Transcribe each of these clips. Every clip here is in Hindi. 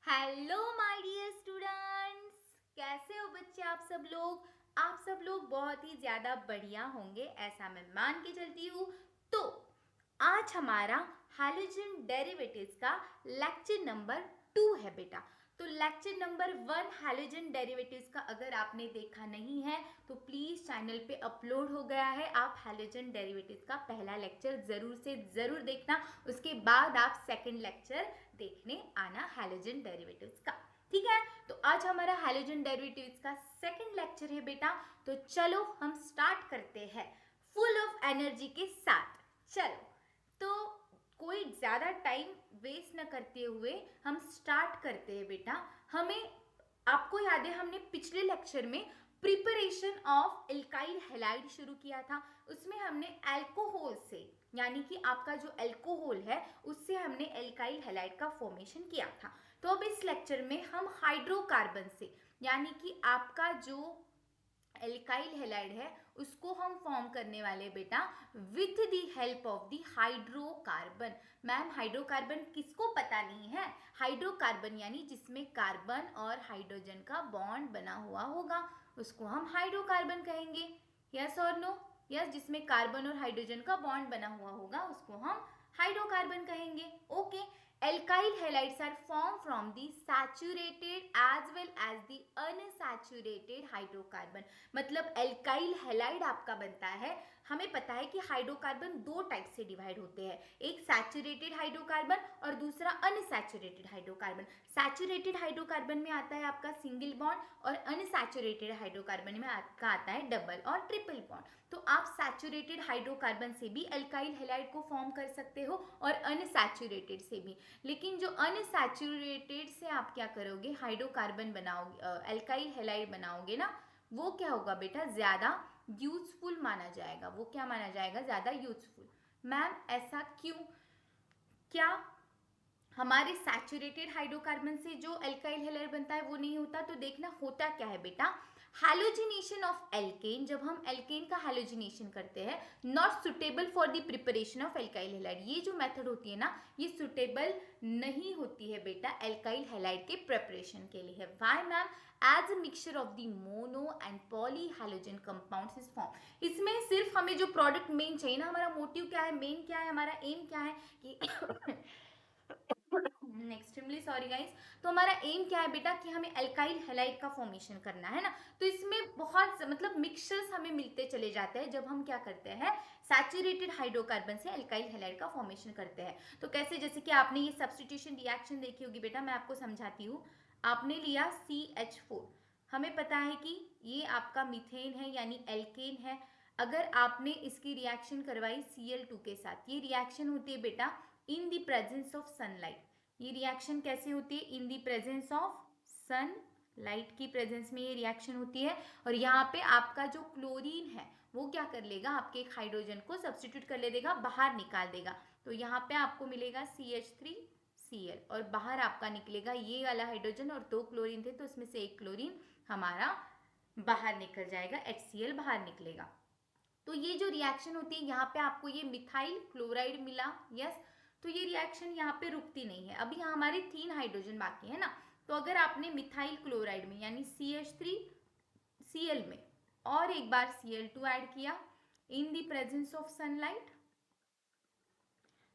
हेलो माय डियर स्टूडेंट्स, कैसे हो बच्चे आप सब लोग बहुत ही ज़्यादा बढ़िया होंगे ऐसा मैं मान के चलती हूँ। तो आज हमारा हैलोजन डेरिवेटिव्स का लेक्चर नंबर 2 है बेटा। तो लेक्चर नंबर 1 हैलोजन डेरिवेटिव्स का अगर आपने देखा नहीं है तो प्लीज चैनल पे अपलोड हो गया है। आप हैलोजन डेरिवेटिव्स का पहला लेक्चर जरूर से जरूर देखना, उसके बाद आप सेकंड लेक्चर देखने आना हैलोजन डेरिवेटिव्स का। ठीक है, तो आज हमारा हैलोजन डेरिवेटिव्स का सेकंड लेक्चर है बेटा। तो चलो हम स्टार्ट करते हैं फुल ऑफ एनर्जी के साथ। चलो, तो कोई ज़्यादा टाइम वेस्ट न करते हुए हम स्टार्ट करते हैं बेटा। हमें आपको याद है हमने पिछले लेक्चर में प्रिपरेशन ऑफ एल्काइल हैलाइड शुरू किया था। उसमें हमने अल्कोहल से, यानी कि आपका जो अल्कोहल है उससे हमने एल्काइल हैलाइड का फॉर्मेशन किया था। तो अब इस लेक्चर में हम हाइड्रोकार्बन से, यानी कि आपका जो एल्काइल हैलाइड है उसको हम फॉर्म करने वाले बेटा with the help of the hydrocarbon. Ma'am hydrocarbon किसको पता नहीं है? हाइड्रोकार्बन यानी जिसमें कार्बन और हाइड्रोजन का बॉन्ड बना हुआ होगा उसको हम हाइड्रोकार्बन कहेंगे। यस और नो? यस, जिसमें कार्बन और हाइड्रोजन का बॉन्ड बना हुआ होगा उसको हम हाइड्रोकार्बन कहेंगे। Okay, alkyl halides are formed from the saturated as well as the unsaturated hydrocarbon। मतलब alkyl halide आपका बनता है, हमें पता है कि हाइड्रोकार्बन दो टाइप से डिवाइड होते हैं, एक सैचुरेटेड हाइड्रोकार्बन और दूसरा अनसैचुरेटेड हाइड्रोकार्बन। सैचुरेटेड हाइड्रोकार्बन में आता है आपका सिंगल बॉन्ड और अनसैचुरेटेड हाइड्रोकार्बन में आपका आता है डबल और ट्रिपल बॉन्ड। तो आप सैचुरेटेड हाइड्रोकार्बन से भी अल्काइल हैलाइड को फॉर्म कर सकते हो और अनसैचुरेटेड से भी। लेकिन जो अनसैचुरेटेड से आप क्या करोगे, हाइड्रोकार्बन बनाओगे, अल्काइल हैलाइड बनाओगे ना, वो क्या होगा बेटा, ज़्यादा यूजफुल माना जाएगा। वो क्या माना जाएगा? ज़्यादा यूजफुल। मैम ऐसा क्यों? क्या हमारे सैचुरेटेड हाइड्रोकार्बन से जो अल्काइल हैलाइड बनता है वो नहीं होता? तो देखना होता क्या है बेटा, हैलोजिनेशन ऑफ एल्केन। जब हम एल्केन का हैलोजिनेशन करते हैं, not suitable for the preparation of alkyl halide, ये जो मेथड होती है ना ये सुटेबल नहीं होती है बेटा एल्काइल हैलाइड के प्रिपरेशन के लिए। Why ma'am? As a mixture of the mono and poly halogen compounds is form. इसमें सिर्फ हमें जो प्रोडक्ट मेन चाहिए ना, हमारा मोटिव क्या है, मेन क्या है, हमारा एम क्या है कि एक्सट्रीमली सॉरी गाइस। तो हमारा एम क्या है बेटा कि हमें अल्काइल हैलाइड का फॉर्मेशन करना है ना। तो इसमें बहुत मतलब मिक्सचर्स हमें मिलते चले जाते हैं जब हम क्या करते हैं, सैचुरेटेड हाइड्रोकार्बन से अल्काइल हैलाइड का फॉर्मेशन करते हैं। तो कैसे? जैसे कि आपने ये सब्स्टिट्यूशन रिएक्शन देखी होगी बेटा, मैं आपको समझाती हूँ। आपने लिया CH4, हमें पता है कि ये आपका मीथेन है यानी एल्केन है। अगर आपने इसकी रिएक्शन करवाई Cl2 के साथ, ये रिएक्शन होती है बेटा in the presence of sunlight. ये रिएक्शन कैसे होती है? In the presence of sun light की प्रेजेंस में ये रिएक्शन होती है। और यहाँ पे आपका जो क्लोरीन है वो क्या कर लेगा, आपके एक हाइड्रोजन को सब्सटीट्यूट कर ले देगा, बाहर निकाल देगा। तो यहाँ पे आपको मिलेगा CH3Cl और बाहर आपका निकलेगा ये वाला हाइड्रोजन और दो क्लोरीन थे तो उसमें से एक क्लोरीन हमारा बाहर निकल जाएगा, HCl बाहर निकलेगा। तो ये जो रिएक्शन होती है यहाँ पे आपको ये मिथाइल क्लोराइड मिला। यस, तो ये रिएक्शन यहाँ पे रुकती नहीं है। अभी यहाँ हमारे 3 हाइड्रोजन बाकी है ना। तो अगर आपने मिथाइल क्लोराइड में यानी CH3Cl में और एक बार Cl2 ऐड किया इन द प्रेजेंस ऑफ सनलाइट,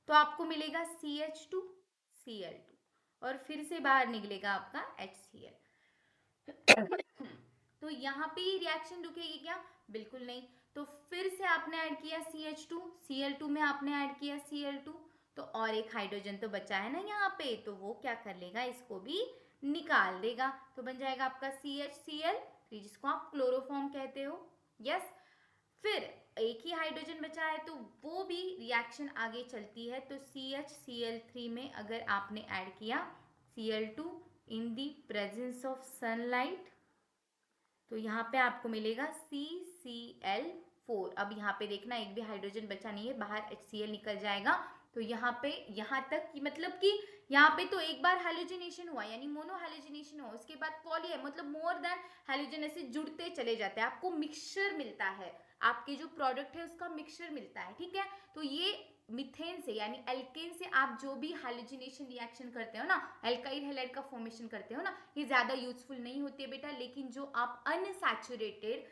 तो आपको मिलेगा CH2Cl2 और फिर से बाहर निकलेगा आपका HCl। तो यहाँ पे ये रिएक्शन रुकेगी क्या? बिल्कुल नहीं। तो फिर से आपने ऐड किया CH2, Cl2 में आपने ऐड किया Cl2, तो और एक हाइड्रोजन तो बचा है ना यहाँ पे, तो वो क्या कर लेगा, इसको भी निकाल देगा। तो बन जाएगा आपका CHCl3 जिसको आप क्लोरोफॉर्म कहते हो। यस, फिर एक ही हाइड्रोजन बचा है तो वो भी रिएक्शन आगे चलती है। तो CHCl3 में अगर आपने ऐड किया Cl2 in the presence of sunlight, तो यहाँ पे आपको मिलेगा CCl4। अब यहाँ पे देखना एक भी हाइड्रोजन बचा नहीं है, बाहर HCl निकल जाएगा। तो यहाँ पे यहाँ तक कि मतलब कि यहाँ पे तो एक बार हैलोजिनेशन हुआ यानी मोनो हैलोजिनेशन हुआ, उसके बाद पॉली है मतलब मोर देन हैलोजन ऐसे जुड़ते चले जाते हैं, आपको मिक्सचर मिलता है, आपके जो प्रोडक्ट है उसका मिक्सचर मिलता है। ठीक है, तो ये मिथेन से यानी एल्केन से आप जो भी हाइड्रोजनेशन रिएक्शन करते हो ना, एल्काइल हैलाइड का फॉर्मेशन करते हो ना, ये ज़्यादा यूजफुल नहीं होती है बेटा। लेकिन जो आप अनसैचुरेटेड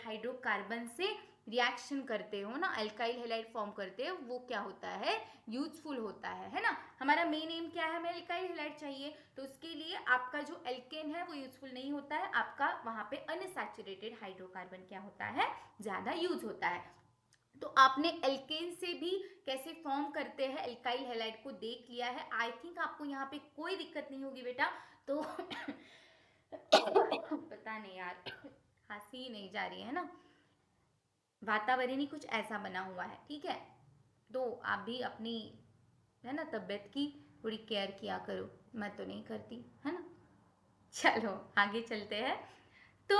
हाइड्रोकार्बन से रिएक्शन करते हो ना, एल्काइल हैलाइड फॉर्म करते हो, वो क्या होता है, यूजफुल होता है ना। हमारा मेन एम क्या है, हमें एल्काइल हैलाइड चाहिए, तो उसके लिए आपका जो एल्केन है वो यूजफुल नहीं होता है, आपका वहां पे अनसैचुरेटेड हाइड्रोकार्बन क्या होता है, ज्यादा यूज होता है। तो आपने एल्केन से भी कैसे फॉर्म करते हैं एल्काइल हैलाइड को देख लिया है। आई थिंक आपको यहाँ पे कोई दिक्कत नहीं होगी बेटा। तो पता नहीं यार, खांसी नहीं जा रही है ना, वातावरण ही कुछ ऐसा बना हुआ है, ठीक है। तो आप भी अपनी है ना तबीयत की थोड़ी केयर किया करो, मैं तो नहीं करती, है ना। चलो आगे चलते हैं। तो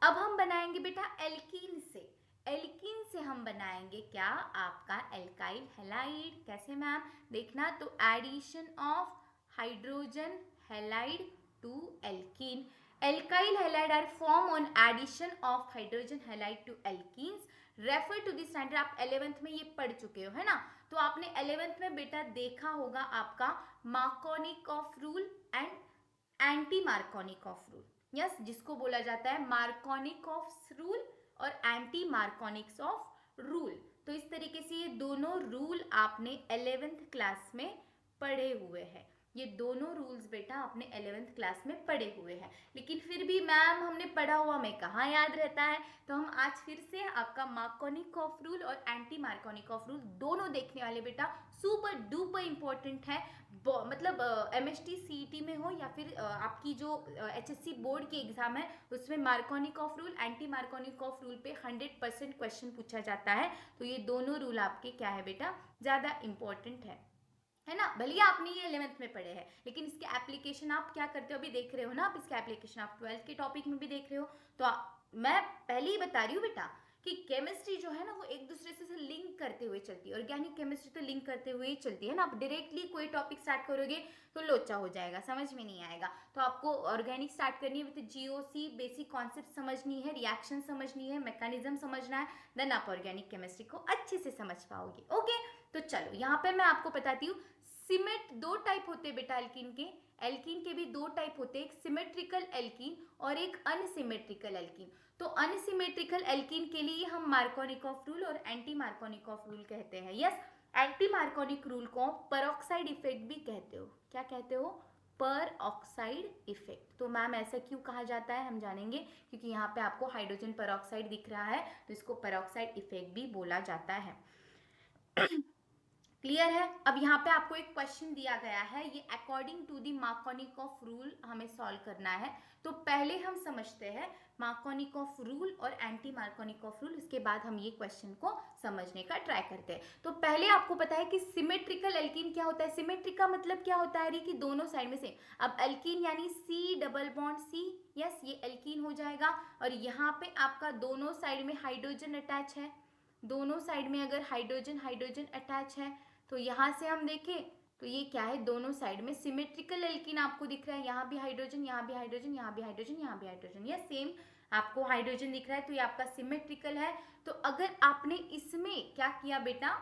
अब हम बनाएंगे बेटा एल्कीन से। एल्कीन से हम बनाएंगे क्या, आपका एल्काइल हैलाइड। कैसे मैम, देखना, तो addition of hydrogen halide to alkene. Alkyl halide are form on addition of hydrogen halide to alkenes. Refer to the standard, आप 11th में ये पढ़ चुके हो, है ना। तो आपने 11th में बेटा देखा होगा आपका Markovnikov rule and anti Markovnikov rule. Yes, जिसको बोला जाता है मार्कोनिकॉफ रूल और एंटी मार्कोनिकॉफ रूल। तो इस तरीके से ये दोनों रूल आपने 11th क्लास में पढ़े हुए हैं। ये दोनों रूल्स बेटा आपने 11th क्लास में पढ़े हुए हैं। लेकिन फिर भी मैम हमने पढ़ा हुआ में कहाँ याद रहता है, तो हम आज फिर से आपका मार्कोनिकॉफ रूल और एंटी मार्कोनिकॉफ रूल दोनों देखने वाले बेटा। सुपर डुपर इंपॉर्टेंट है, मतलब MST CET में हो या फिर आपकी जो HSC बोर्ड की एग्जाम है उसमें Markovnikov rule anti Markovnikov rule पे 100% क्वेश्चन पूछा जाता है। तो ये दोनों रूल आपके क्या है बेटा, ज़्यादा इंपॉर्टेंट है ना। भले आपने ये 11th में पढ़े हैं, लेकिन इसके एप्लीकेशन आप क्या करते हो अभी देख रहे हो ना, आप इसके एप्लीकेशन आप 12th के टॉपिक में भी देख रहे हो। तो मैं पहले ही बता रही हूँ बेटा कि केमिस्ट्री जो है ना वो एक दूसरे से लिंक करते हुए चलती है, ऑर्गेनिक केमिस्ट्री तो लिंक करते हुए ही चलती है ना। आप डायरेक्टली कोई टॉपिक स्टार्ट करोगे तो लोचा हो जाएगा, समझ में नहीं आएगा। तो आपको ऑर्गेनिक स्टार्ट करनी है विद GOC, बेसिक कॉन्सेप्ट समझनी है, रिएक्शन समझनी है, मैकेनिज्म समझना है, देन आप ऑर्गेनिक केमिस्ट्री को अच्छे से समझ पाओगे। ओके, तो चलो यहाँ पे मैं आपको बताती हूँ। सिमेट दो टाइप होते हैं बेटा एल्कीन के। एल्कीन के भी दो टाइप होते हैं, एक सिमेट्रिकल एल्कीन और एक अनसिमेट्रिकल एल्कीन। तो अनसिमेट्रिकल एल्कीन के लिए हम मार्कोनिकॉफ रूल और एंटी मार्कोनिकॉफ रूल कहते हैं। यस, एंटी मार्कोनिक रूल को परऑक्साइड इफेक्ट भी कहते हो। क्या कहते हो, पर ऑक्साइड इफेक्ट। तो मैम ऐसा क्यों कहा जाता है हम जानेंगे, क्योंकि यहाँ पे आपको हाइड्रोजन परऑक्साइड दिख रहा है तो इसको परऑक्साइड इफेक्ट भी बोला जाता है। क्लियर है। अब यहाँ पे आपको एक क्वेश्चन दिया गया है, ये according to the Markovnikov rule हमें सॉल्व करना है। तो पहले हम समझते हैं मार्कोनिकॉफ रूल और एंटी मार्कोनिकॉफ रूल, उसके बाद हम ये क्वेश्चन को समझने का ट्राई करते हैं। तो पहले आपको पता है कि सिमेट्रिकल एल्कीन क्या होता है। सिमेट्रिक का मतलब क्या होता है कि दोनों साइड में सेम। अब एल्कीन यानी C double bond C, yes ये एल्कीन हो जाएगा। और यहाँ पे आपका दोनों साइड में हाइड्रोजन अटैच है, दोनों साइड में अगर हाइड्रोजन हाइड्रोजन अटैच है तो यहाँ से हम देखें तो ये क्या है, दोनों साइड में सिमेट्रिकल एल्कीन आपको दिख रहा है। यहाँ भी हाइड्रोजन, यहाँ भी हाइड्रोजन, यहाँ भी हाइड्रोजन, यहाँ भी हाइड्रोजन, ये सेम आपको हाइड्रोजन दिख रहा है, तो ये आपका सिमेट्रिकल है। तो अगर आपने इसमें क्या किया बेटा,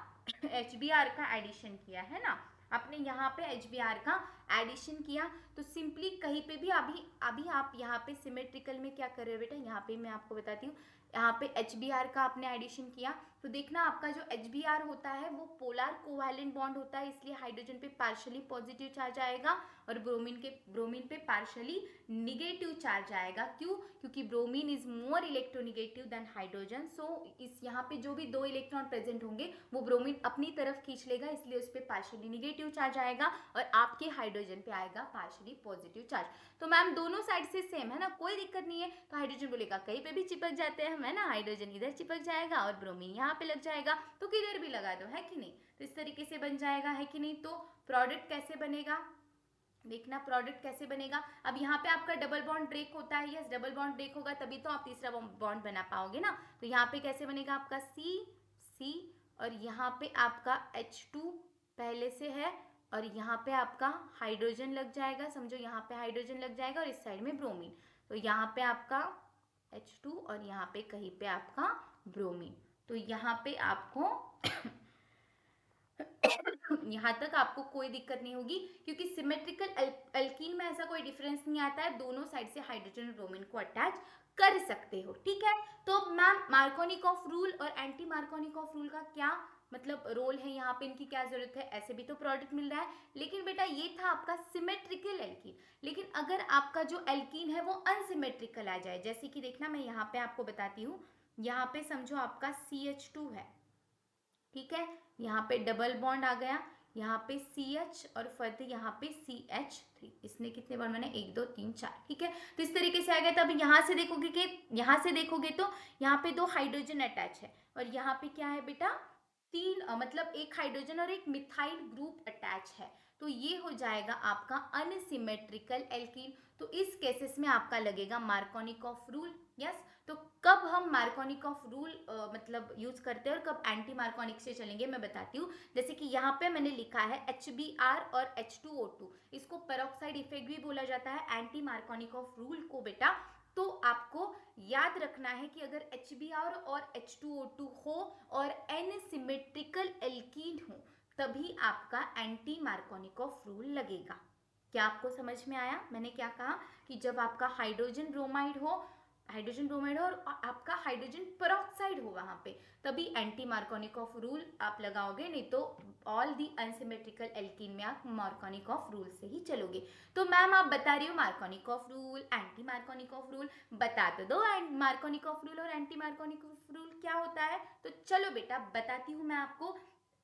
HBr का एडिशन किया है ना, आपने यहाँ पे HBr का एडिशन किया, तो सिंपली कहीं पे भी अभी आप यहाँ पे सिमेट्रिकल में क्या कर रहे हो बेटा, यहाँ पे मैं आपको बताती हूँ, यहाँ पे HBr का आपने एडिशन किया तो देखना आपका जो HBr होता है वो पोलर कोवैलेंट बॉन्ड होता है, इसलिए हाइड्रोजन पे पार्शियली पॉजिटिव चार्ज आएगा और ब्रोमीन पे पार्शियली निगेटिव चार्ज आएगा। क्यों, क्योंकि bromine is more electronegative than hydrogen. So इस यहाँ पे जो भी दो इलेक्ट्रॉन प्रेजेंट होंगे वो ब्रोमीन अपनी तरफ खींच लेगा, इसलिए उस पर पार्शियली निगेटिव चार्ज आएगा और आपके हाइड्रोजन पे आएगा पार्शियली पॉजिटिव चार्ज। तो मैम दोनों साइड से सेम है ना, कोई दिक्कत नहीं है। तो हाइड्रोजन बोलेगा कहीं पे भी चिपक जाते हैं हम, है ना, हाइड्रोजन इधर चिपक जाएगा और ब्रोमीन यहाँ पे लग जाएगा, तो किधर भी लगा दो, है कि नहीं। तो इस तरीके से बन जाएगा, है कि नहीं। तो प्रोडक्ट कैसे बनेगा, देखना प्रोडक्ट कैसे बनेगा। अब यहाँ पे आपका डबल बॉन्ड ब्रेक होता है, यस डबल बॉन्ड ब्रेक होगा तभी तो आप तीसरा बॉन्ड बना पाओगे ना। तो यहाँ पे कैसे बनेगा आपका C और यहाँ पे आपका H2 पहले से है और यहाँ पे आपका हाइड्रोजन लग जाएगा, समझो यहाँ पे हाइड्रोजन लग जाएगा और इस साइड में ब्रोमीन। तो यहाँ पे आपका H2 और यहाँ पे कहीं पे आपका ब्रोमीन। तो यहाँ पे आपको यहाँ तक आपको कोई दिक्कत नहीं होगी, क्योंकि सिमेट्रिकल अल्कीन में ऐसा कोई डिफरेंस नहीं आता है, दोनों साइड से हाइड्रोजन और ब्रोमीन को अटैच कर सकते हो, ठीक है। तो मैम मार्कोनिकॉफ रूल और एंटी मार्कोनिकॉफ रूल का क्या मतलब रोल है यहाँ पे, इनकी क्या जरूरत है, ऐसे भी तो प्रोडक्ट मिल रहा है। लेकिन बेटा ये था आपका सिमेट्रिकल एल्कीन, लेकिन अगर आपका जो एल्कीन है वो अनसिमेट्रिकल आ जाए, जैसे कि देखना मैं यहाँ पे आपको बताती हूँ, यहाँ पे समझो आपका CH2 है, ठीक है, यहाँ पे डबल बॉन्ड आ गया, यहाँ पे CH और फर्दर यहाँ पे CH3, इसने कितने बॉन्ड बने, 1 2 3 4, ठीक है। तो इस तरीके से आ गया। तब यहाँ से देखोगे कि यहाँ से देखोगे तो यहाँ पे 2 हाइड्रोजन अटैच है, और यहाँ पे क्या है बेटा, 3 मतलब 1 हाइड्रोजन और 1 मिथाइल ग्रुप अटैच है, तो ये हो जाएगा आपका अनसिमेट्रिकल एल्कीन। तो इस केसेस में आपका लगेगा मार्कोनिकॉफ रूल, यस। तो कब हम मार्कोनिकॉफ रूल मतलब यूज करते हैं और कब एंटी मार्कोनिक से चलेंगे मैं बताती हूँ। जैसे कि यहाँ पे मैंने लिखा है HBr और H2O2, इसको पेरोक्साइड इफेक्ट भी बोला जाता है एंटी मार्कोनिकॉफ रूल को बेटा। तो आपको याद रखना है कि अगर HBr और H2O2 हो और n सिमेट्रिकल एल्कीन हो, तभी आपका एंटी मार्कोनिकॉफ रूल लगेगा। क्या आपको समझ में आया मैंने क्या कहा, कि जब आपका हाइड्रोजन ब्रोमाइड हो, हाइड्रोजन ब्रोमाइड और आपका हाइड्रोजन पेरोक्साइड हो वहां पे, तभी एंटी मार्कोनिकॉफ रूल आप लगाओगे, नहीं तो ऑल दी अनसिमेट्रिकल एल्कीन में आप मार्कोनिकॉफ रूल से ही चलोगे। तो मैम आप बता रही हो Markovnikov rule, anti Markovnikov rule, बता तो दो मार्कोनिकॉफ रूल और एंटी मार्कोनिकॉफ रूल क्या होता है। तो चलो बेटा बताती हूँ मैं आपको।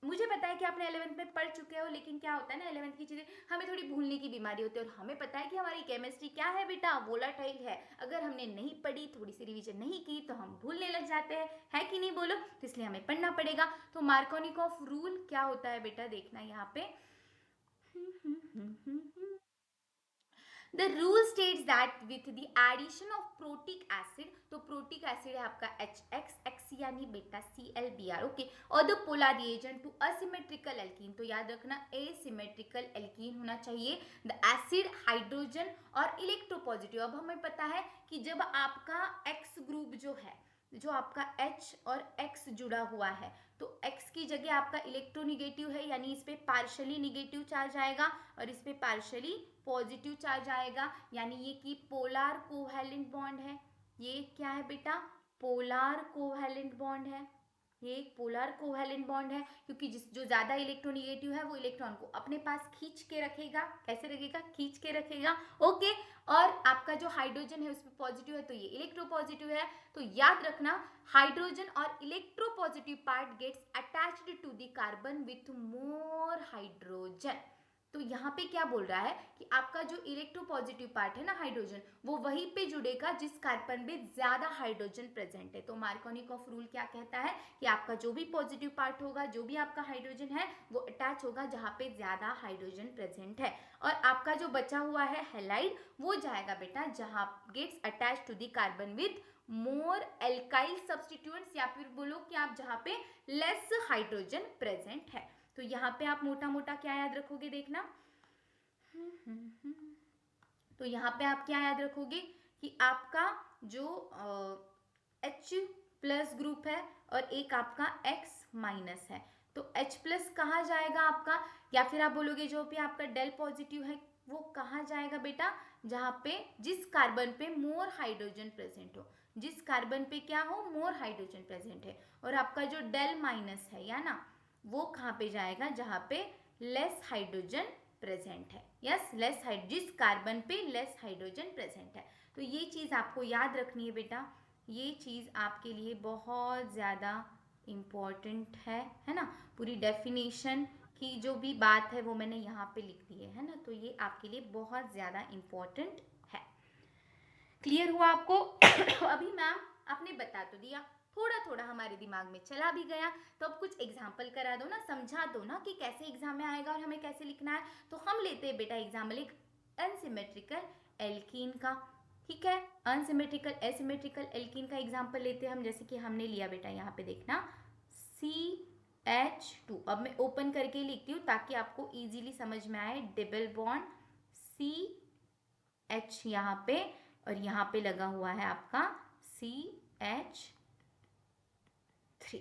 मुझे पता है कि आपने 11th में पढ़ चुके हो, लेकिन क्या होता है ना 11th की चीजें हमें थोड़ी भूलने की बीमारी होती है, और हमें पता है कि हमारी केमिस्ट्री क्या है बेटा, वोलाटाइल है। अगर हमने नहीं पढ़ी, थोड़ी सी रिवीजन नहीं की, तो हम भूलने लग जाते हैं, है कि नहीं बोलो, तो इसलिए हमें पढ़ना पड़ेगा। तो मार्कोनिकॉफ रूल क्या होता है बेटा, देखना यहाँ पे, The rule states that with the addition of protic acid, तो प्रोटिक एसिड है आपका HX यानी बेटा ClBr, ओके, और the polar reagent to asymmetrical alkene, तो याद रखना एसिमेट्रिकल एल्कीन होना चाहिए, द एसिड हाइड्रोजन और इलेक्ट्रोपॉजिटिव। अब हमें पता है कि जब आपका X ग्रुप जो है, जो आपका H और X जुड़ा हुआ है, तो X की जगह आपका इलेक्ट्रोनिगेटिव है, यानी इस पे पार्शली निगेटिव चार्ज आएगा और इस पे पार्शली पॉजिटिव चार्ज आएगा, यानी ये कि पोलर कोवैलेंट बॉन्ड है। ये क्या है बेटा, पोलर कोवैलेंट बॉन्ड है, ये एक पोलर कोवैलेंट बॉन्ड है, क्योंकि जो ज्यादा इलेक्ट्रोनिगेटिव है वो इलेक्ट्रॉन को अपने पास खींच के रखेगा, कैसे रखेगा, खींच के रखेगा, ओके। और आपका जो हाइड्रोजन है उसमें पॉजिटिव है, तो ये इलेक्ट्रोपॉजिटिव है। तो याद रखना हाइड्रोजन और electropositive part gets attached to the carbon with more hydrogen. तो यहाँ पे क्या बोल रहा है कि आपका जो इलेक्ट्रोपॉजिटिव पार्ट है ना हाइड्रोजन, वो वहीं पे जुड़ेगा जिस कार्बन में ज्यादा हाइड्रोजन प्रेजेंट है। तो मार्कोनिकॉफ रूल क्या कहता है कि आपका जो भी पॉजिटिव पार्ट होगा, जो भी आपका हाइड्रोजन है, वो अटैच होगा जहाँ पे ज्यादा हाइड्रोजन प्रेजेंट है, और आपका जो बचा हुआ है हैलाइड, वो जाएगा बेटा जहाँ gets attach to the carbon with more alkyl substituents, या फिर बोलो कि आप जहाँ पे लेस हाइड्रोजन प्रेजेंट है। तो यहाँ पे आप मोटा मोटा क्या याद रखोगे, देखना, तो यहाँ पे आप क्या याद रखोगे कि आपका जो H प्लस ग्रुप है और एक आपका X माइनस है, तो H प्लस कहाँ जाएगा आपका, या फिर आप बोलोगे जो भी आपका डेल पॉजिटिव है वो कहाँ जाएगा बेटा, जहाँ पे जिस कार्बन पे मोर हाइड्रोजन प्रेजेंट हो, जिस कार्बन पे क्या हो, मोर हाइड्रोजन प्रेजेंट है, और आपका जो डेल माइनस है या ना, वो कहाँ पे जाएगा, जहाँ पे लेस हाइड्रोजन प्रेजेंट है, यस, लेस हाइड जिस कार्बन पे लेस हाइड्रोजन प्रेजेंट है। तो ये चीज आपको याद रखनी है बेटा, ये चीज आपके लिए बहुत ज्यादा इम्पोर्टेंट है ना। पूरी डेफिनेशन की जो भी बात है वो मैंने यहाँ पे लिख दी है ना, तो ये आपके लिए बहुत ज्यादा इम्पोर्टेंट है। क्लियर हुआ आपको? अभी मैम आपने बता तो दिया, थोड़ा थोड़ा हमारे दिमाग में चला भी गया, तो अब कुछ एग्जाम्पल करा दो ना, समझा दो ना कि कैसे एग्जाम में आएगा और हमें कैसे लिखना है। तो हम लेते हैं बेटा एग्जाम्पल एक अनसिमेट्रिकल एल्कीन का, ठीक है, अनसिमेट्रिकल एसिमेट्रिकल एल्कीन का एग्जाम्पल लेते हैं हम, जैसे कि हमने लिया बेटा यहाँ पे देखना CH2। अब मैं ओपन करके लिखती हूँ ताकि आपको इजीली समझ में आए, डबल बॉन्ड CH यहाँ पे, और यहाँ पे लगा हुआ है आपका CH3।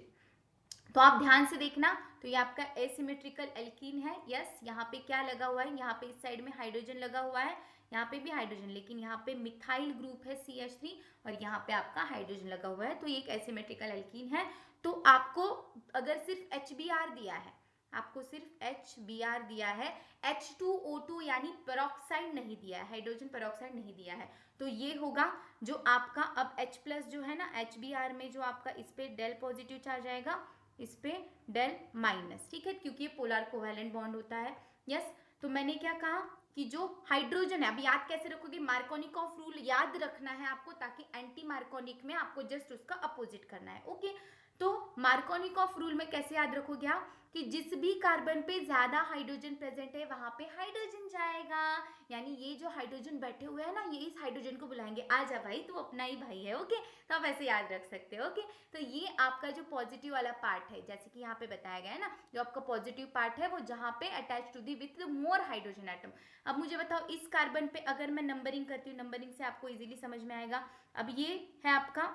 तो आप ध्यान से देखना, तो ये आपका एसिमेट्रिकल एल्कीन है। यस, यहाँ पे क्या लगा हुआ है, यहाँ पे इस साइड में हाइड्रोजन लगा हुआ है, यहाँ पे भी हाइड्रोजन, लेकिन यहाँ पे मिथाइल ग्रुप है CH3 और यहाँ पे आपका हाइड्रोजन लगा हुआ है, तो ये एक एसिमेट्रिकल एल्कीन है। तो आपको अगर सिर्फ HBr दिया है, आपको सिर्फ HBr दिया है, H2O2 यानी पेरोक्साइड नहीं दिया है, हाइड्रोजन पेरोक्साइड नहीं दिया है, तो ये होगा जो आपका अब H प्लस जो है ना HBr में, जो आपका इस पे डेल पॉजिटिव चार्ज आएगा, इस पे डेल माइनस, ठीक है, क्योंकि ये पोलर कोवेलेंट बॉन्ड होता है। यस, तो मैंने क्या कहा कि जो हाइड्रोजन है, अब याद कैसे रखोगे, मार्कोनिकॉफ रूल याद रखना है आपको, ताकि एंटी मार्कोनिक में आपको जस्ट उसका अपोजिट करना है। ओके, तो मार्कोनिकॉफ रूल में कैसे याद रखोगे आप कि जिस भी कार्बन पे ज्यादा हाइड्रोजन प्रेजेंट है वहां पे हाइड्रोजन जाएगा, यानी ये जो हाइड्रोजन बैठे हुए हैं ना, ये इस हाइड्रोजन को बुलाएंगे, आजा भाई तू अपना ही भाई है। ओके, तो आप ऐसे याद रख सकते हो। ओके, तो ये आपका जो पॉजिटिव वाला पार्ट है, जैसे कि यहाँ पे बताया गया है ना, जो आपका पॉजिटिव पार्ट है वो जहाँ पे attach to the with more hydrogen atom. अब मुझे बताओ इस कार्बन पे अगर मैं नंबरिंग करती हूँ, नंबरिंग से आपको इजीली समझ में आएगा। अब ये है आपका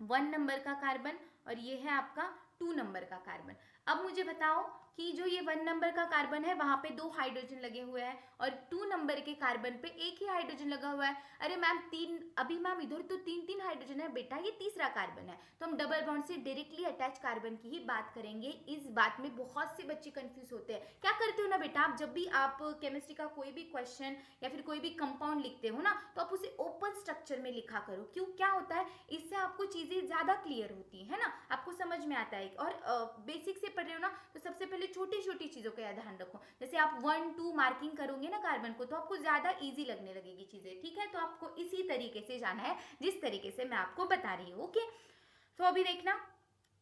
1 नंबर का कार्बन और ये है आपका 2 नंबर का कार्बन। अब मुझे बताओ कि जो ये 1 नंबर का कार्बन है वहां पे 2 हाइड्रोजन लगे हुए हैं और 2 नंबर के कार्बन पे एक ही हाइड्रोजन लगा हुआ है। अरे मैम तीन, अभी मैम इधर तो 3 हाइड्रोजन है, बेटा ये तीसरा कार्बन है। तो हम डबल बॉन्ड से डायरेक्टली अटैच कार्बन की ही बात करेंगे। इस बात में बहुत से बच्चे कंफ्यूज होते हैं। क्या करते हो ना बेटा, आप जब भी आप केमिस्ट्री का कोई भी क्वेश्चन या फिर कोई भी कंपाउंड लिखते हो ना, तो आप उसे ओपन स्ट्रक्चर में लिखा करो। क्यों, क्या होता है, इससे आपको चीजें ज्यादा क्लियर होती है ना, आपको समझ में आता है। और बेसिक से पढ़ रहे हो ना, तो सबसे पहले छोटी छोटी चीजों का ध्यान रखो। जैसे आप 1 2 मार्किंग करोगे ना कार्बन को, तो आपको ज्यादा इजी लगने लगेगी चीजें, ठीक है। तो आपको इसी तरीके से जाना है जिस तरीके से मैं आपको बता रही हूँ। ओके, तो अभी देखना,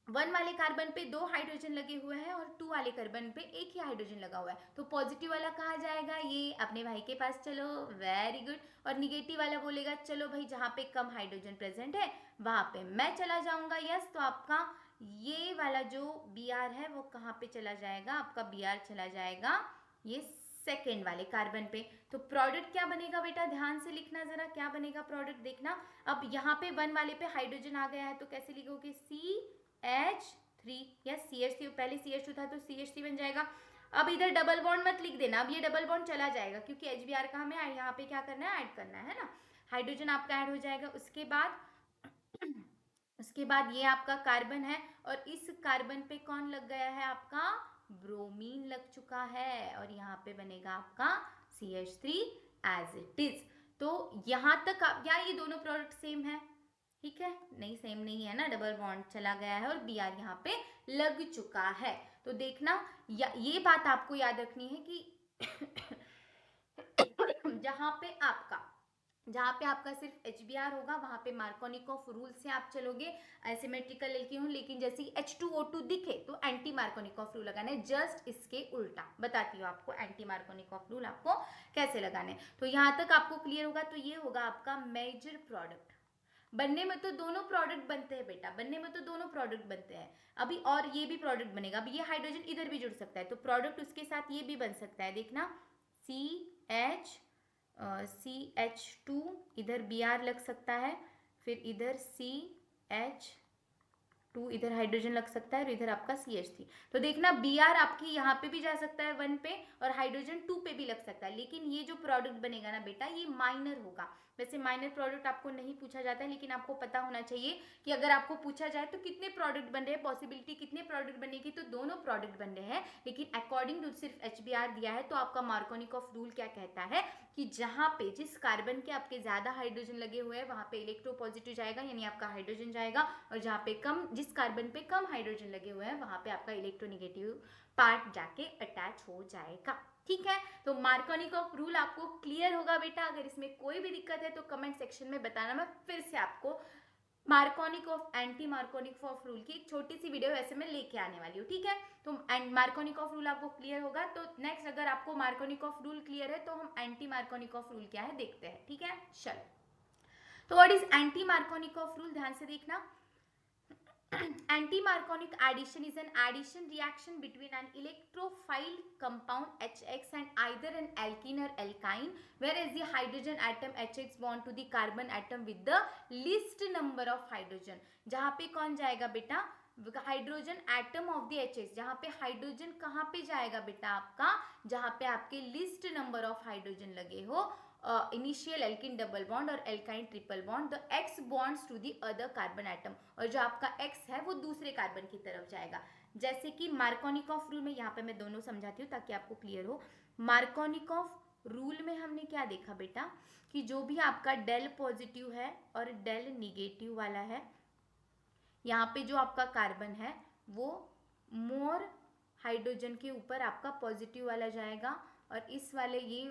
1 वाले कार्बन पे 2 हाइड्रोजन लगे हुए हैं और 2 वाले कार्बन पे एक ही हाइड्रोजन लगा हुआ है, तो पॉजिटिव वाला कहाँ जाएगा, ये अपने भाई के पास, चलो वेरी गुड। और निगेटिव वाला बोलेगा चलो भाई जहाँ पे कम हाइड्रोजन प्रेजेंट है वहां पे मैं चला जाऊंगा। यस, तो आपका ये वाला जो Br है वो कहाँ पे चला जाएगा, आपका Br चला जाएगा ये सेकेंड वाले कार्बन पे। तो प्रोडक्ट क्या बनेगा बेटा, ध्यान से लिखना जरा, क्या बनेगा प्रोडक्ट, देखना। अब यहाँ पे 1 वाले पे हाइड्रोजन आ गया है, तो कैसे लिखोगे, CH3, या CH3, पहले CH2 था तो CH3 बन जाएगा। अब इधर डबल बॉन्ड मत लिख देना, अब ये डबल बॉन्ड चला जाएगा क्योंकि HBr का हमें यहाँ पे क्या करना है, ऐड करना है ना, हाइड्रोजन आपका ऐड हो जाएगा। उसके बाद उसके बाद ये आपका कार्बन है और इस कार्बन पे कौन लग गया है, आपका ब्रोमीन लग चुका है और यहाँ पे बनेगा आपका CH3 एज इट इज। तो यहाँ तक क्या ये दोनों प्रोडक्ट सेम है, ठीक है, नहीं सेम नहीं है ना, डबल बॉन्ड चला गया है और Br यहाँ पे लग चुका है। तो देखना ये बात आपको याद रखनी है कि जहाँ पे आपका सिर्फ HBr होगा वहां पे मार्कोनिकॉफ रूल से आप चलोगे, एसिमेट्रिकल एल्कीन, लेकिन जैसे ही H2O2 दिखे तो एंटी मार्कोनिकॉफ रूल लगाना है, जस्ट इसके उल्टा बताती हूँ आपको एंटी मार्कोनिकॉफ रूल आपको कैसे लगाने हैं। तो यहाँ तक आपको क्लियर होगा। तो ये होगा आपका मेजर प्रोडक्ट। बनने में तो दोनों प्रोडक्ट बनते हैं बेटा, बनने में तो दोनों प्रोडक्ट बनते हैं। अभी और ये भी प्रोडक्ट बनेगा, अभी ये हाइड्रोजन इधर भी जुड़ सकता है, तो प्रोडक्ट उसके साथ ये भी बन सकता है, देखना CH2, इधर Br लग सकता है, फिर इधर CH2, इधर हाइड्रोजन लग सकता है और इधर आपका CH3। तो देखना Br आपकी यहाँ पे भी जा सकता है 1 पे और हाइड्रोजन 2 पे भी लग सकता है, लेकिन ये जो प्रोडक्ट बनेगा ना बेटा ये माइनर होगा। वैसे माइनर प्रोडक्ट आपको नहीं पूछा जाता है, लेकिन आपको पता होना चाहिए कि अगर आपको पूछा जाए तो कितने प्रोडक्ट बन रहे हैं, पॉसिबिलिटी कितने प्रोडक्ट बनने की, तो दोनों प्रोडक्ट बन रहे हैं, लेकिन अकॉर्डिंग टू सिर्फ HBr दिया है। तो आपका मार्कोनिकॉफ रूल क्या कहता है कि जहाँ पे जिस कार्बन के आपके ज्यादा हाइड्रोजन लगे हुए हैं वहां पे इलेक्ट्रोपॉजिटिव जाएगा, यानी आपका हाइड्रोजन जाएगा, और जहाँ पे कम, जिस कार्बन पे कम हाइड्रोजन लगे हुए हैं वहां पे आपका इलेक्ट्रोनिगेटिव पार्ट जाके अटैच हो जाएगा, ठीक है। तो मार्कोनिकॉफ रूल आपको क्लियर होगा बेटा। अगर इसमें कोई भी दिक्कत है तो कमेंट सेक्शन में बताना, मैं फिर से आपको मार्कोनिकॉफ एंटी मार्कोनिकॉफ रूल की एक छोटी सी वीडियो ऐसे मैं लेके आने वाली हूँ, ठीक है। तो एंड मार्कोनिकॉफ रूल आपको क्लियर होगा, तो नेक्स्ट अगर आपको मार्कोनिकॉफ रूल क्लियर है तो हम एंटी मार्कोनिकॉफ रूल क्या है देखते हैं, ठीक है। चलो, तो what is anti Markovnikov rule, ध्यान से देखना। Anti-Marconic addition is an addition reaction between an electrophile compound HX and either an alkene or alkyne, whereas the hydrogen atom HX bond to the carbon atom with the least number of hydrogen. जहाँ पे कौन जाएगा बेटा, hydrogen atom of the HS, जहाँ पे हाइड्रोजन कहाँ पे जाएगा बेटा आपका, जहाँ पे आपके लिस्ट नंबर ऑफ हाइड्रोजन लगे हो, इनिशियल एल्किन डबल बॉन्ड और alkyne triple bond, the X bonds to the other carbon atom, और जो आपका एक्स है वो दूसरे कार्बन की तरफ जाएगा। जैसे कि मार्कोनिकॉफ रूल में, यहाँ पे मैं दोनों समझाती हूँ ताकि आपको क्लियर हो। मार्कोनिकॉफ रूल में हमने क्या देखा बेटा कि जो भी आपका डेल पॉजिटिव है और डेल निगेटिव वाला है, यहाँ पे जो आपका कार्बन है वो मोर हाइड्रोजन के ऊपर आपका पॉजिटिव वाला जाएगा, और इस वाले ये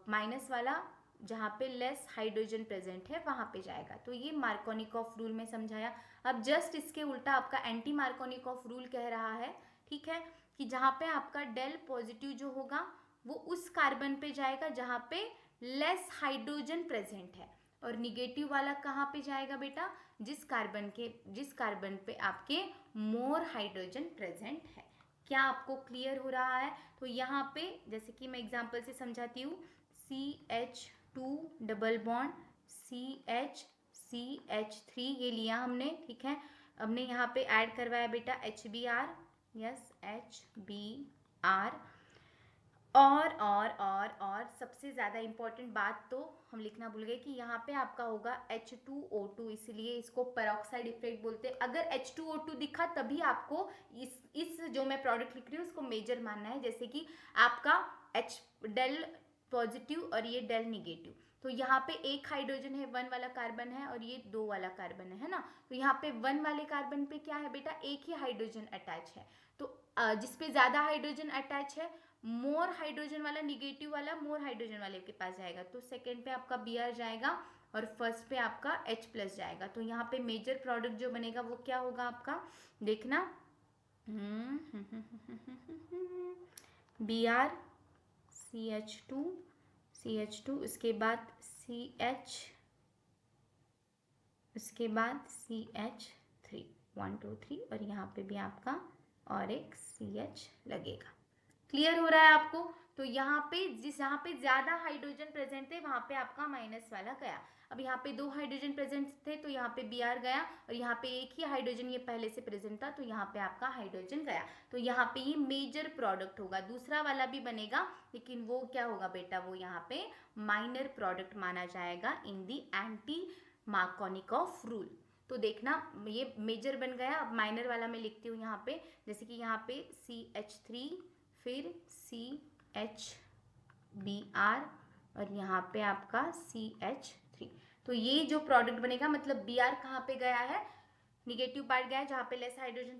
माइनस वाला जहाँ पे लेस हाइड्रोजन प्रेजेंट है वहाँ पे जाएगा। तो ये मार्कोनिकॉफ रूल में समझाया। अब जस्ट इसके उल्टा आपका एंटी मार्कोनिकॉफ रूल कह रहा है, ठीक है, कि जहाँ पे आपका डेल पॉजिटिव जो होगा वो उस कार्बन पे जाएगा जहाँ पे लेस हाइड्रोजन प्रेजेंट है, और निगेटिव वाला कहाँ पे जाएगा बेटा, जिस कार्बन पे आपके मोर हाइड्रोजन प्रेजेंट है। क्या आपको क्लियर हो रहा है? तो यहाँ पे जैसे कि मैं एग्जांपल से समझाती हूँ, CH2 डबल बॉन्ड CH3 ये लिया हमने, ठीक है। हमने यहाँ पे ऐड करवाया बेटा HBr, यस HBr, और सबसे ज़्यादा इम्पोर्टेंट बात तो हम लिखना भूल गए कि यहाँ पे आपका होगा H2O2, इसलिए इसको पेरोक्साइड इफेक्ट बोलते हैं। अगर H2O2 दिखा तभी आपको इस जो मैं प्रोडक्ट लिख रही हूँ उसको मेजर मानना है। जैसे कि आपका H डेल पॉजिटिव और ये डेल निगेटिव, तो यहाँ पे एक हाइड्रोजन है, 1 वाला कार्बन है, और ये 2 वाला कार्बन है ना। तो यहाँ पे 1 वाले कार्बन पे क्या है बेटा, एक ही हाइड्रोजन अटैच है। तो जिसपे ज़्यादा हाइड्रोजन अटैच है, मोर हाइड्रोजन वाला, निगेटिव वाला मोर हाइड्रोजन वाले के पास जाएगा, तो सेकेंड पे आपका Br जाएगा और फर्स्ट पे आपका H प्लस जाएगा। तो यहाँ पे मेजर प्रोडक्ट जो बनेगा वो क्या होगा आपका, देखना Br CH2 उसके बाद CH, उसके बाद CH3 1 2 3, और यहाँ पे भी आपका और एक CH लगेगा। क्लियर हो रहा है आपको? तो यहाँ पे जहाँ पे ज्यादा हाइड्रोजन प्रेजेंट थे वहां पे आपका माइनस वाला गया। अब यहाँ पे 2 हाइड्रोजन प्रेजेंट थे तो यहाँ पे Br गया, और यहाँ पे एक ही हाइड्रोजन ये पहले से प्रेजेंट था तो यहाँ पे आपका हाइड्रोजन गया। तो यहाँ पे ये मेजर प्रोडक्ट होगा। दूसरा वाला भी बनेगा लेकिन वो क्या होगा बेटा, वो यहाँ पे माइनर प्रोडक्ट माना जाएगा इन दी एंटी मार्कोनिकॉफ रूल। तो देखना ये मेजर बन गया। अब माइनर वाला मैं लिखती हूँ यहाँ पे, जैसे कि यहाँ पे CH3 फिर CHBr और यहाँ पे आपका CH3। तो ये जो प्रोडक्ट बनेगा, मतलब Br कहाँ पे गया है, निगेटिव पार्ट गया है जहाँ पे लेस हाइड्रोजन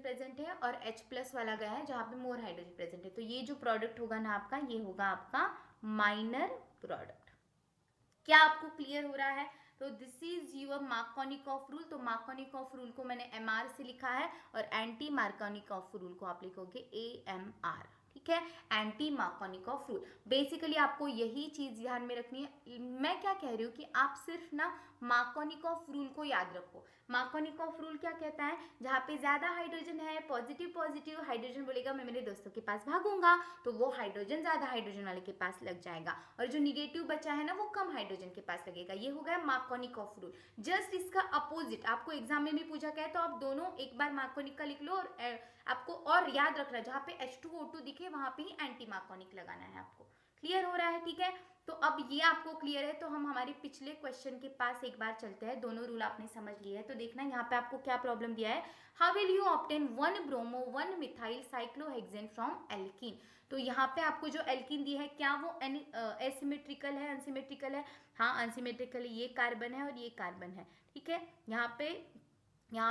प्रेजेंट है, और H प्लस वाला गया है जहाँ पे मोर हाइड्रोजन प्रेजेंट है। तो ये जो प्रोडक्ट होगा ना आपका, ये होगा आपका माइनर प्रोडक्ट। क्या आपको क्लियर हो रहा है? तो this is your Markovnikov rule. तो मार्कोनिकॉफ रूल को मैंने MR से लिखा है, और एंटी मार्कोनिकॉफ रूल को आप लिखोगे AMR, ठीक है, एंटी मार्कोनिकॉफ रूल। बेसिकली आपको यही चीज ध्यान में रखनी है। मैं क्या कह रही हूँ कि आप सिर्फ ना मार्कोनिकॉफ रूल को याद रखो। मार्कोनिकॉफ रूल क्या कहता है, जहाँ पे ज्यादा हाइड्रोजन है, पॉजिटिव हाइड्रोजन बोलेगा मैं मेरे दोस्तों के पास भागूंगा, तो वो हाइड्रोजन ज्यादा हाइड्रोजन वाले के पास लग जाएगा, और जो निगेटिव बचा है ना वो कम हाइड्रोजन के पास लगेगा। ये हो गया मार्कोनिकॉफ रूल। जस्ट इसका अपोजिट आपको एग्जाम में भी पूछा गया है, तो आप दोनों एक बार मार्कोनिक का लिख लो, और आपको और याद रखना जहाँ पे H2O2 दिखे वहां पे ही एंटी मार्कोनिक लगाना है आपको। क्लियर हो रहा है? ठीक है, तो अब ये आपको क्लियर है, तो हम हमारे पिछले क्वेश्चन के पास एक बार चलते हैं। दोनों रूल आपने समझ लिए है, तो देखना यहाँ पे आपको क्या प्रॉब्लम दिया है। How will you obtain 1 bromo 1 methyl cyclohexane from alkene. तो यहाँ पे आपको जो एल्कीन दी है, क्या वो एसिमेट्रिकल है, अनसिमेट्रिकल है? हाँ अनसिमेट्रिकल, ये कार्बन है और ये कार्बन है, ठीक है। यहाँ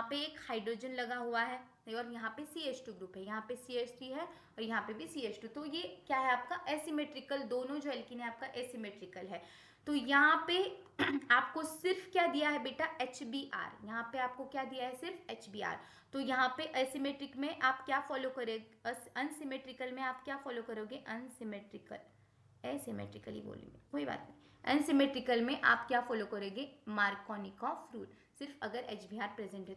पे एक हाइड्रोजन लगा हुआ है, और यहाँ पे CH2 ग्रुप है, यहाँ पे CH3 है और यहाँ पे भी CH2। तो ये क्या है आपका एसिमेट्रिकल, दोनों जो एल्कीन है आपका एसिमेट्रिकल है। तो यहाँ पे आपको सिर्फ क्या दिया है बेटा, HBr। यहाँ पे आपको क्या दिया है, सिर्फ HBr। तो यहाँ पे एसिमेट्रिक में आप क्या फॉलो करोगे, अनसिमेट्रिकल में आप क्या फॉलो करोगे, अनसिमेट्रिकल, एसिमेट्रिकली बोलेंगे कोई बात नहीं, अनसिमेट्रिकल में आप क्या फॉलो करोगे, मार्कोनिकॉफ रूल, सिर्फ अगर HBr प्रेजेंट है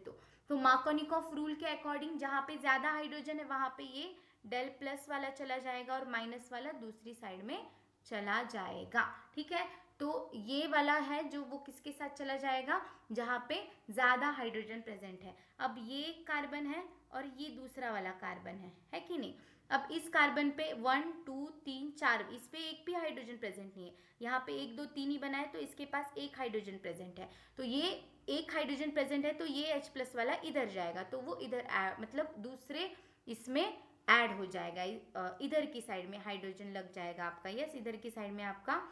तो मार्कोनिकॉफ रूल के अकॉर्डिंग जहाँ पे ज्यादा हाइड्रोजन है वहां पे ये डेल प्लस वाला चला जाएगा और माइनस वाला दूसरी साइड में चला जाएगा, ठीक है। तो ये वाला है जो वो किसके साथ चला जाएगा, जहाँ पे ज़्यादा हाइड्रोजन प्रेजेंट है। अब ये कार्बन है और ये दूसरा वाला कार्बन है कि नहीं। अब इस कार्बन पे 1 2 3 4, इस पे एक भी हाइड्रोजन प्रेजेंट नहीं है, यहाँ पे 1 2 3 ही बना है, तो इसके पास एक हाइड्रोजन प्रेजेंट है। तो ये एक हाइड्रोजन प्रेजेंट है, तो ये H+ वाला इधर जाएगा, तो वो इधर मतलब दूसरे इसमें ऐड हो जाएगा, इधर की साइड में हाइड्रोजन लग जाएगा आपका। यस, इधर की साइड में आपका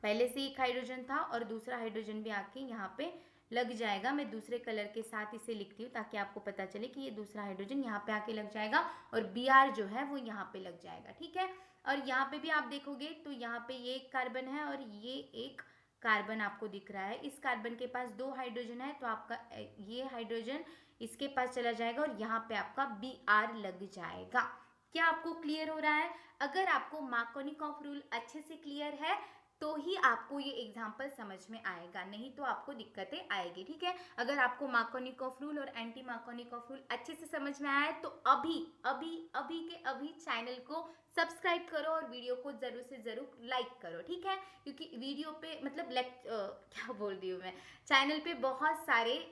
पहले से एक हाइड्रोजन था और दूसरा हाइड्रोजन भी आके यहाँ पे लग जाएगा। मैं दूसरे कलर के साथ इसे लिखती हूँ ताकि आपको पता चले कि ये दूसरा हाइड्रोजन यहाँ पे आके लग जाएगा और Br जो है वो यहाँ पे लग जाएगा, ठीक है। और यहाँ पे भी आप देखोगे तो यहाँ पे ये एक कार्बन है और ये एक कार्बन आपको दिख रहा है। इस कार्बन के पास 2 हाइड्रोजन है, तो आपका ये हाइड्रोजन इसके पास चला जाएगा और यहाँ पे आपका Br लग जाएगा। क्या आपको क्लियर हो रहा है? अगर आपको मार्कोनिकॉफ रूल अच्छे से क्लियर है तो ही आपको ये एग्जाम्पल समझ में आएगा, नहीं तो आपको दिक्कतें आएगी, ठीक है। अगर आपको मार्कोनिकॉफ रूल और एंटी मार्कोनिकॉफ रूल अच्छे से समझ में आया है तो अभी अभी अभी के अभी चैनल को सब्सक्राइब करो और वीडियो को ज़रूर से ज़रूर लाइक करो, ठीक है। क्योंकि वीडियो पे मतलब क्या बोल रही हूँ मैं, चैनल पे बहुत सारे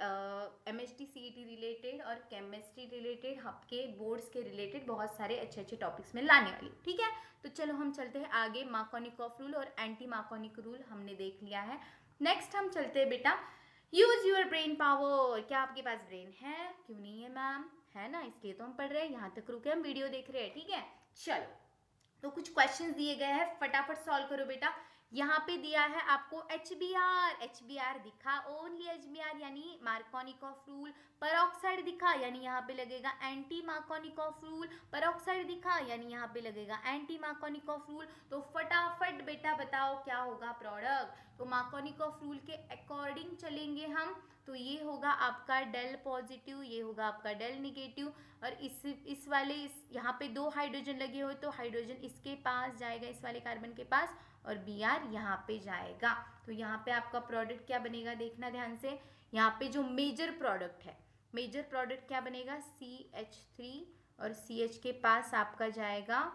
MHT CET रिलेटेड और केमिस्ट्री रिलेटेड, आपके बोर्ड्स के रिलेटेड बहुत सारे अच्छे अच्छे टॉपिक्स में लाने वाली, ठीक है। तो चलो हम चलते हैं आगे। मार्कोनिकॉफ रूल और एंटी मार्कोनिक रूल हमने देख लिया है। नेक्स्ट हम चलते हैं बेटा, यूज योर ब्रेन पावर। क्या आपके पास ब्रेन है? क्यों नहीं है मैम? है ना, इसलिए तो हम पढ़ रहे हैं। यहाँ तक रुके हम वीडियो देख रहे हैं, ठीक है। चलो, तो कुछ क्वेश्चंस दिए गए हैं, फटाफट सॉल्व करो बेटा। यहाँ पे दिया है आपको HBr दिखा, ओनली HBr यानी मार्कोनिकॉफ रूल। परऑक्साइड दिखा यानी यहाँ पे लगेगा एंटी मार्कोनिकॉफ रूल। परऑक्साइड दिखा यानी यहाँ पे लगेगा एंटी मार्कोनिकॉफ रूल। तो फटाफट बेटा बताओ क्या होगा प्रोडक्ट। तो मार्कोनिकॉफ रूल के अकॉर्डिंग चलेंगे हम, तो ये होगा आपका डेल पॉजिटिव, ये होगा आपका डेल निगेटिव। और इस वाले यहाँ पे 2 हाइड्रोजन लगे हुए, तो हाइड्रोजन इसके पास जाएगा, इस वाले कार्बन के पास, और Br यहाँ पे जाएगा। तो यहाँ पे आपका प्रोडक्ट क्या बनेगा, देखना ध्यान से। यहाँ पे जो मेजर प्रोडक्ट है, मेजर प्रोडक्ट क्या बनेगा, CH3, और CH के पास आपका जाएगा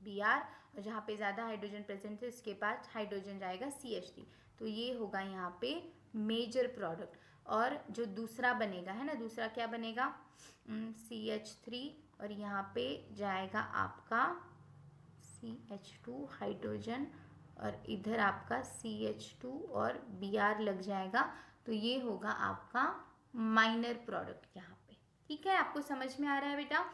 Br, और जहाँ पे ज़्यादा हाइड्रोजन प्रेजेंट है इसके पास हाइड्रोजन जाएगा CH3। तो ये होगा यहाँ पे मेजर प्रोडक्ट। और जो दूसरा बनेगा है ना, दूसरा क्या बनेगा, CH3, और यहाँ पे जाएगा आपका CH2 हाइड्रोजन, और इधर आपका CH2 और Br लग जाएगा। तो ये होगा आपका माइनर प्रोडक्ट यहाँ पे, ठीक है। आपको समझ में आ रहा है बेटा?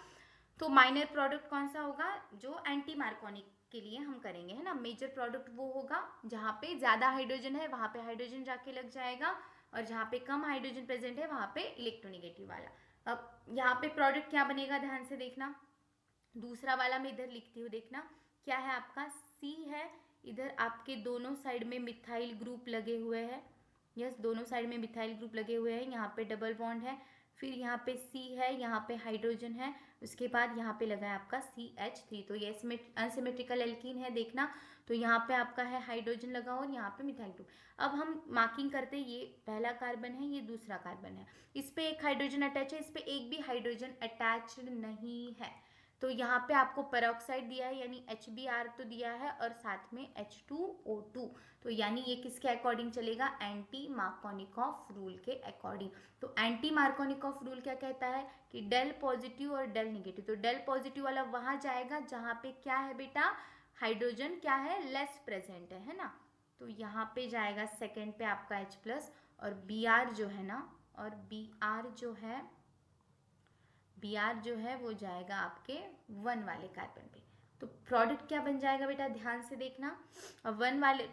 तो माइनर प्रोडक्ट कौन सा होगा, जो एंटी मार्कोनिक के लिए हम करेंगे, है ना। मेजर प्रोडक्ट वो होगा जहाँ पे ज़्यादा हाइड्रोजन है वहाँ पे हाइड्रोजन जाके लग जाएगा, और जहाँ पे कम हाइड्रोजन प्रेजेंट है वहाँ पे इलेक्ट्रोनिगेटिव वाला। अब यहाँ पे प्रोडक्ट क्या बनेगा, ध्यान से देखना। दूसरा वाला मैं इधर लिखती हूँ, देखना क्या है आपका, C है, इधर आपके दोनों साइड में मिथाइल ग्रुप लगे हुए हैं। यस, दोनों साइड में मिथाइल ग्रुप लगे हुए हैं, यहाँ पे डबल बॉन्ड है। फिर यहाँ पे C है, यहाँ पे हाइड्रोजन है, उसके बाद यहाँ पे लगा है आपका CH3। तो ये अनसिमेट्रिकल एल्कीन है, देखना। तो यहाँ पे आपका है हाइड्रोजन लगा और यहाँ पे मिथाइल ग्रुप। अब हम मार्किंग करते हैं, ये पहला कार्बन है, ये दूसरा कार्बन है, इस पे एक हाइड्रोजन अटैच है, इस पे एक भी हाइड्रोजन अटैच्ड नहीं है। तो यहाँ पे आपको पेरोक्साइड दिया है यानी HBr तो दिया है, और साथ में H2O2। तो यानी ये किसके अकॉर्डिंग चलेगा, एंटी मार्कोनिकॉफ रूल के अकॉर्डिंग। तो एंटी मार्कोनिकॉफ रूल क्या कहता है कि डेल पॉजिटिव और डेल निगेटिव। तो डेल पॉजिटिव वाला वहां जाएगा जहाँ पे क्या है बेटा, हाइड्रोजन क्या है, लेस प्रेजेंट है ना। तो यहाँ पे जाएगा सेकेंड पे आपका H+, और Br जो है ना, और Br जो है वो जाएगा आपके 1 वाले कार्बन पे। तो प्रोडक्ट क्या बन जाएगा बेटा, ध्यान से देखना। और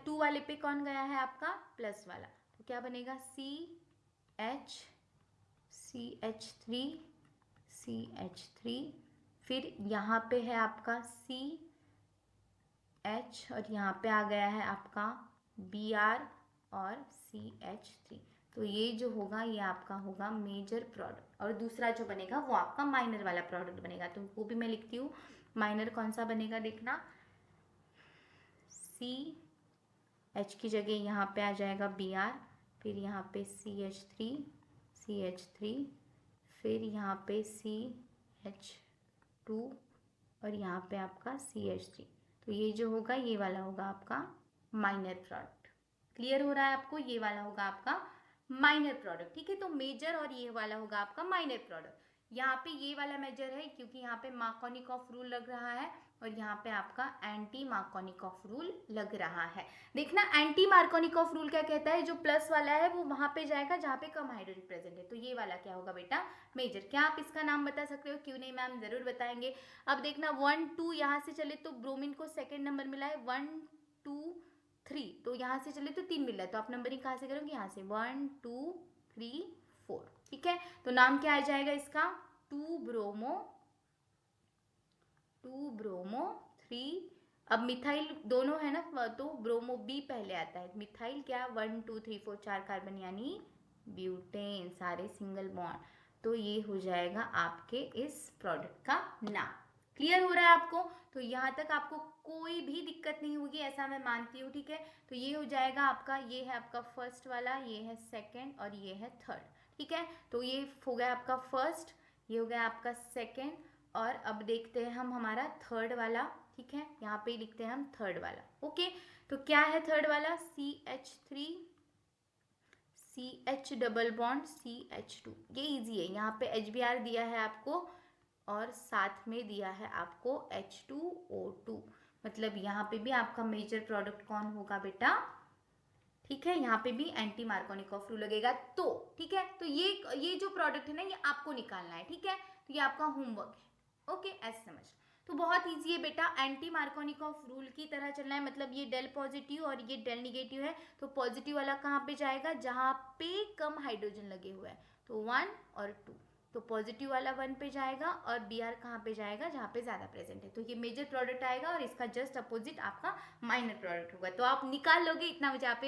2 वाले पे कौन गया है आपका, प्लस वाला। तो क्या बनेगा, CH3, फिर यहाँ पे है आपका CH, और यहाँ पे आ गया है आपका Br और CH3। तो ये जो होगा ये आपका होगा मेजर प्रोडक्ट, और दूसरा जो बनेगा वो आपका माइनर वाला प्रोडक्ट बनेगा। तो वो भी मैं लिखती हूँ, माइनर कौन सा बनेगा, देखना। CH की जगह यहाँ पे आ जाएगा Br, फिर यहाँ पे CH3, फिर यहाँ पे CH2, और यहाँ पे आपका CH3। तो ये जो होगा ये वाला होगा आपका माइनर प्रोडक्ट। क्लियर हो रहा है आपको? ये वाला होगा आपका माइनर प्रोडक्ट, ठीक है। तो मेजर और ये वाला होगा आपका माइनर प्रोडक्ट। यहाँ पे ये वाला मेजर है क्योंकि यहाँ पे मार्कोनिकॉफ रूल लग रहा है और यहाँ पे आपका एंटी मार्कोनिकॉफ रूल लग रहा है। देखना एंटी मार्कोनिकॉफ रूल क्या कहता है, जो प्लस वाला है वो वहां पे जाएगा जहाँ पे कम हाइड्रोजन प्रेजेंट है। तो ये वाला क्या होगा बेटा, मेजर। क्या आप इसका नाम बता सकते हो? क्यों नहीं मैम, जरूर बताएंगे। अब देखना 1 2 यहाँ से चले तो ब्रोमीन को सेकेंड नंबर मिला है 1 2 3, तो यहाँ से चले तो 3 मिल रहा है, तो आप नंबरिंग कहाँ से करोगे, यहाँ से 1 2 3 4, ठीक है। तो नाम क्या आ जाएगा इसका, 2 ब्रोमो 3। अब मिथाइल दोनों है ना, तो ब्रोमो बी पहले आता है, मिथाइल क्या 1 2 3 4 4 कार्बन यानी ब्यूटेन, सारे सिंगल बॉन्ड। तो ये हो जाएगा आपके इस प्रोडक्ट का नाम। क्लियर हो रहा है आपको? तो यहाँ तक आपको कोई भी दिक्कत नहीं होगी ऐसा मैं मानती हूँ, ठीक है। तो ये हो जाएगा आपका, ये है आपका फर्स्ट वाला, ये है सेकंड और ये है थर्ड, ठीक है। तो ये हो गया आपका फर्स्ट, ये हो गया आपका सेकंड, और अब देखते हैं हम हमारा थर्ड वाला, ठीक है। यहाँ पे लिखते हैं हम थर्ड वाला, ओके। तो क्या है थर्ड वाला, CH3 CH double bond CH2। ये इजी है, यहाँ पे HBr दिया है आपको और साथ में दिया है आपको H2O2, मतलब यहाँ पे भी आपका मेजर प्रोडक्ट कौन होगा बेटा, ठीक है। यहाँ पे भी एंटी मार्कोनिकॉफ रूल लगेगा, तो ठीक है। तो ये जो प्रोडक्ट है ना, ये आपको निकालना है, ठीक है। तो ये आपका होमवर्क है, ओके, ऐसे समझ। तो बहुत इजी है बेटा, एंटी मार्कोनिकॉफ रूल की तरह चलना है, मतलब ये डेल पॉजिटिव और ये डेल निगेटिव है, तो पॉजिटिव वाला कहाँ पे जाएगा, जहाँ पे कम हाइड्रोजन लगे हुए हैं, तो 1 और 2, तो पॉजिटिव वाला 1 पे जाएगा और Br कहाँ पे जाएगा, जहाँ पे ज़्यादा प्रेजेंट है। तो ये मेजर प्रोडक्ट आएगा और इसका जस्ट अपोजिट आपका माइनर प्रोडक्ट होगा। तो आप निकाल लोगे, इतना मुझे आप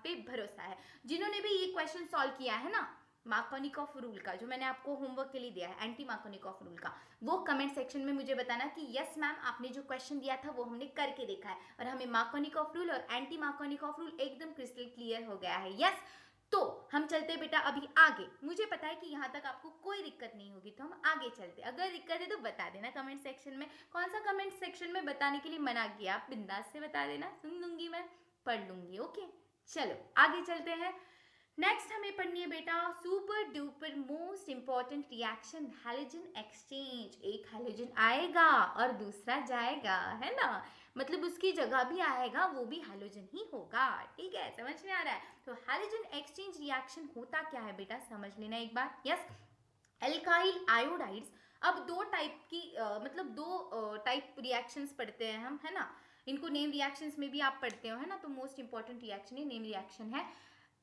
पे भरोसा है। जिन्होंने भी ये क्वेश्चन सॉल्व किया है ना मार्कोनिकॉफ रूल का, जो मैंने आपको होमवर्क के लिए दिया है एंटी मार्कोनिकॉफ रूल का, वो कमेंट सेक्शन में मुझे बताना कि यस मैम आपने जो क्वेश्चन दिया था वो हमने करके देखा है और हमें मार्कोनिकॉफ रूल और एंटी मार्कोनिकॉफ रूल एकदम क्रिस्टल क्लियर हो गया है। यस, तो हम चलते बेटा अभी आगे। मुझे पता है कि यहाँ तक आपको कोई दिक्कत नहीं होगी, तो हम आगे चलते। अगर दिक्कत है तो बता देना कमेंट सेक्शन में। कौन सा कमेंट सेक्शन में बताने के लिए मना किया, आप बिंदास से बता देना, सुन लूंगी मैं, पढ़ लूंगी, ओके। चलो आगे चलते हैं। नेक्स्ट हमें पढ़नी है बेटा super duper most important reaction, halogen exchange. एक हैलोजन आएगा और दूसरा जाएगा, है ना, मतलब उसकी जगह भी आएगा, वो भी हैलोजन ही होगा, ठीक है। समझ में आ रहा है? तो हैलोजन एक्सचेंज रिएक्शन होता क्या है बेटा, समझ लेना एक बार। Yes, alkyl iodides. अब दो टाइप की मतलब दो टाइप रिएक्शंस पढ़ते हैं हम, है ना। इनको नेम रिएक्शंस में भी आप पढ़ते हो, है ना। तो मोस्ट इंपॉर्टेंट रिएक्शन ही नेम रिएक्शन है।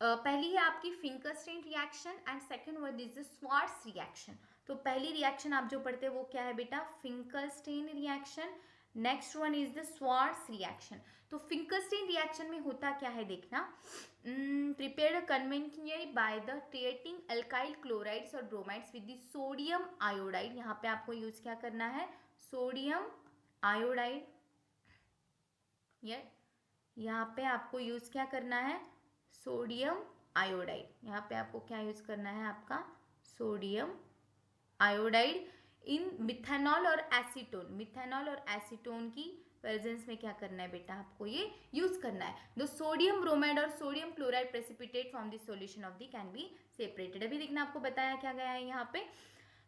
पहली है आपकी Finkelstein reaction and second word is the Swarts reaction. तो पहली रिएक्शन आप जो पढ़ते हैं वो क्या है बेटा, Finkelstein reaction. Next one is the Swarts reaction. तो फिंकरस्टीन रिएक्शन में होता क्या है देखना, prepared conventionally by the treating alkyl chlorides और bromides with the sodium iodide। यहाँ पे आपको यूज क्या करना है, सोडियम आयोडाइड। यहाँ पे आपको यूज क्या करना है, सोडियम आयोडाइड। यहाँ पे आपको क्या यूज करना है, आपका सोडियम आयोडाइड इन मिथेनॉल और एसीटोन। मिथेनॉल और एसीटोन की प्रेजेंस में क्या करना है बेटा, आपको ये यूज करना है। द सोडियम ब्रोमाइड और sodium chloride precipitate from the solution of the can be separated. अभी देखना आपको बताया क्या गया है यहाँ पे,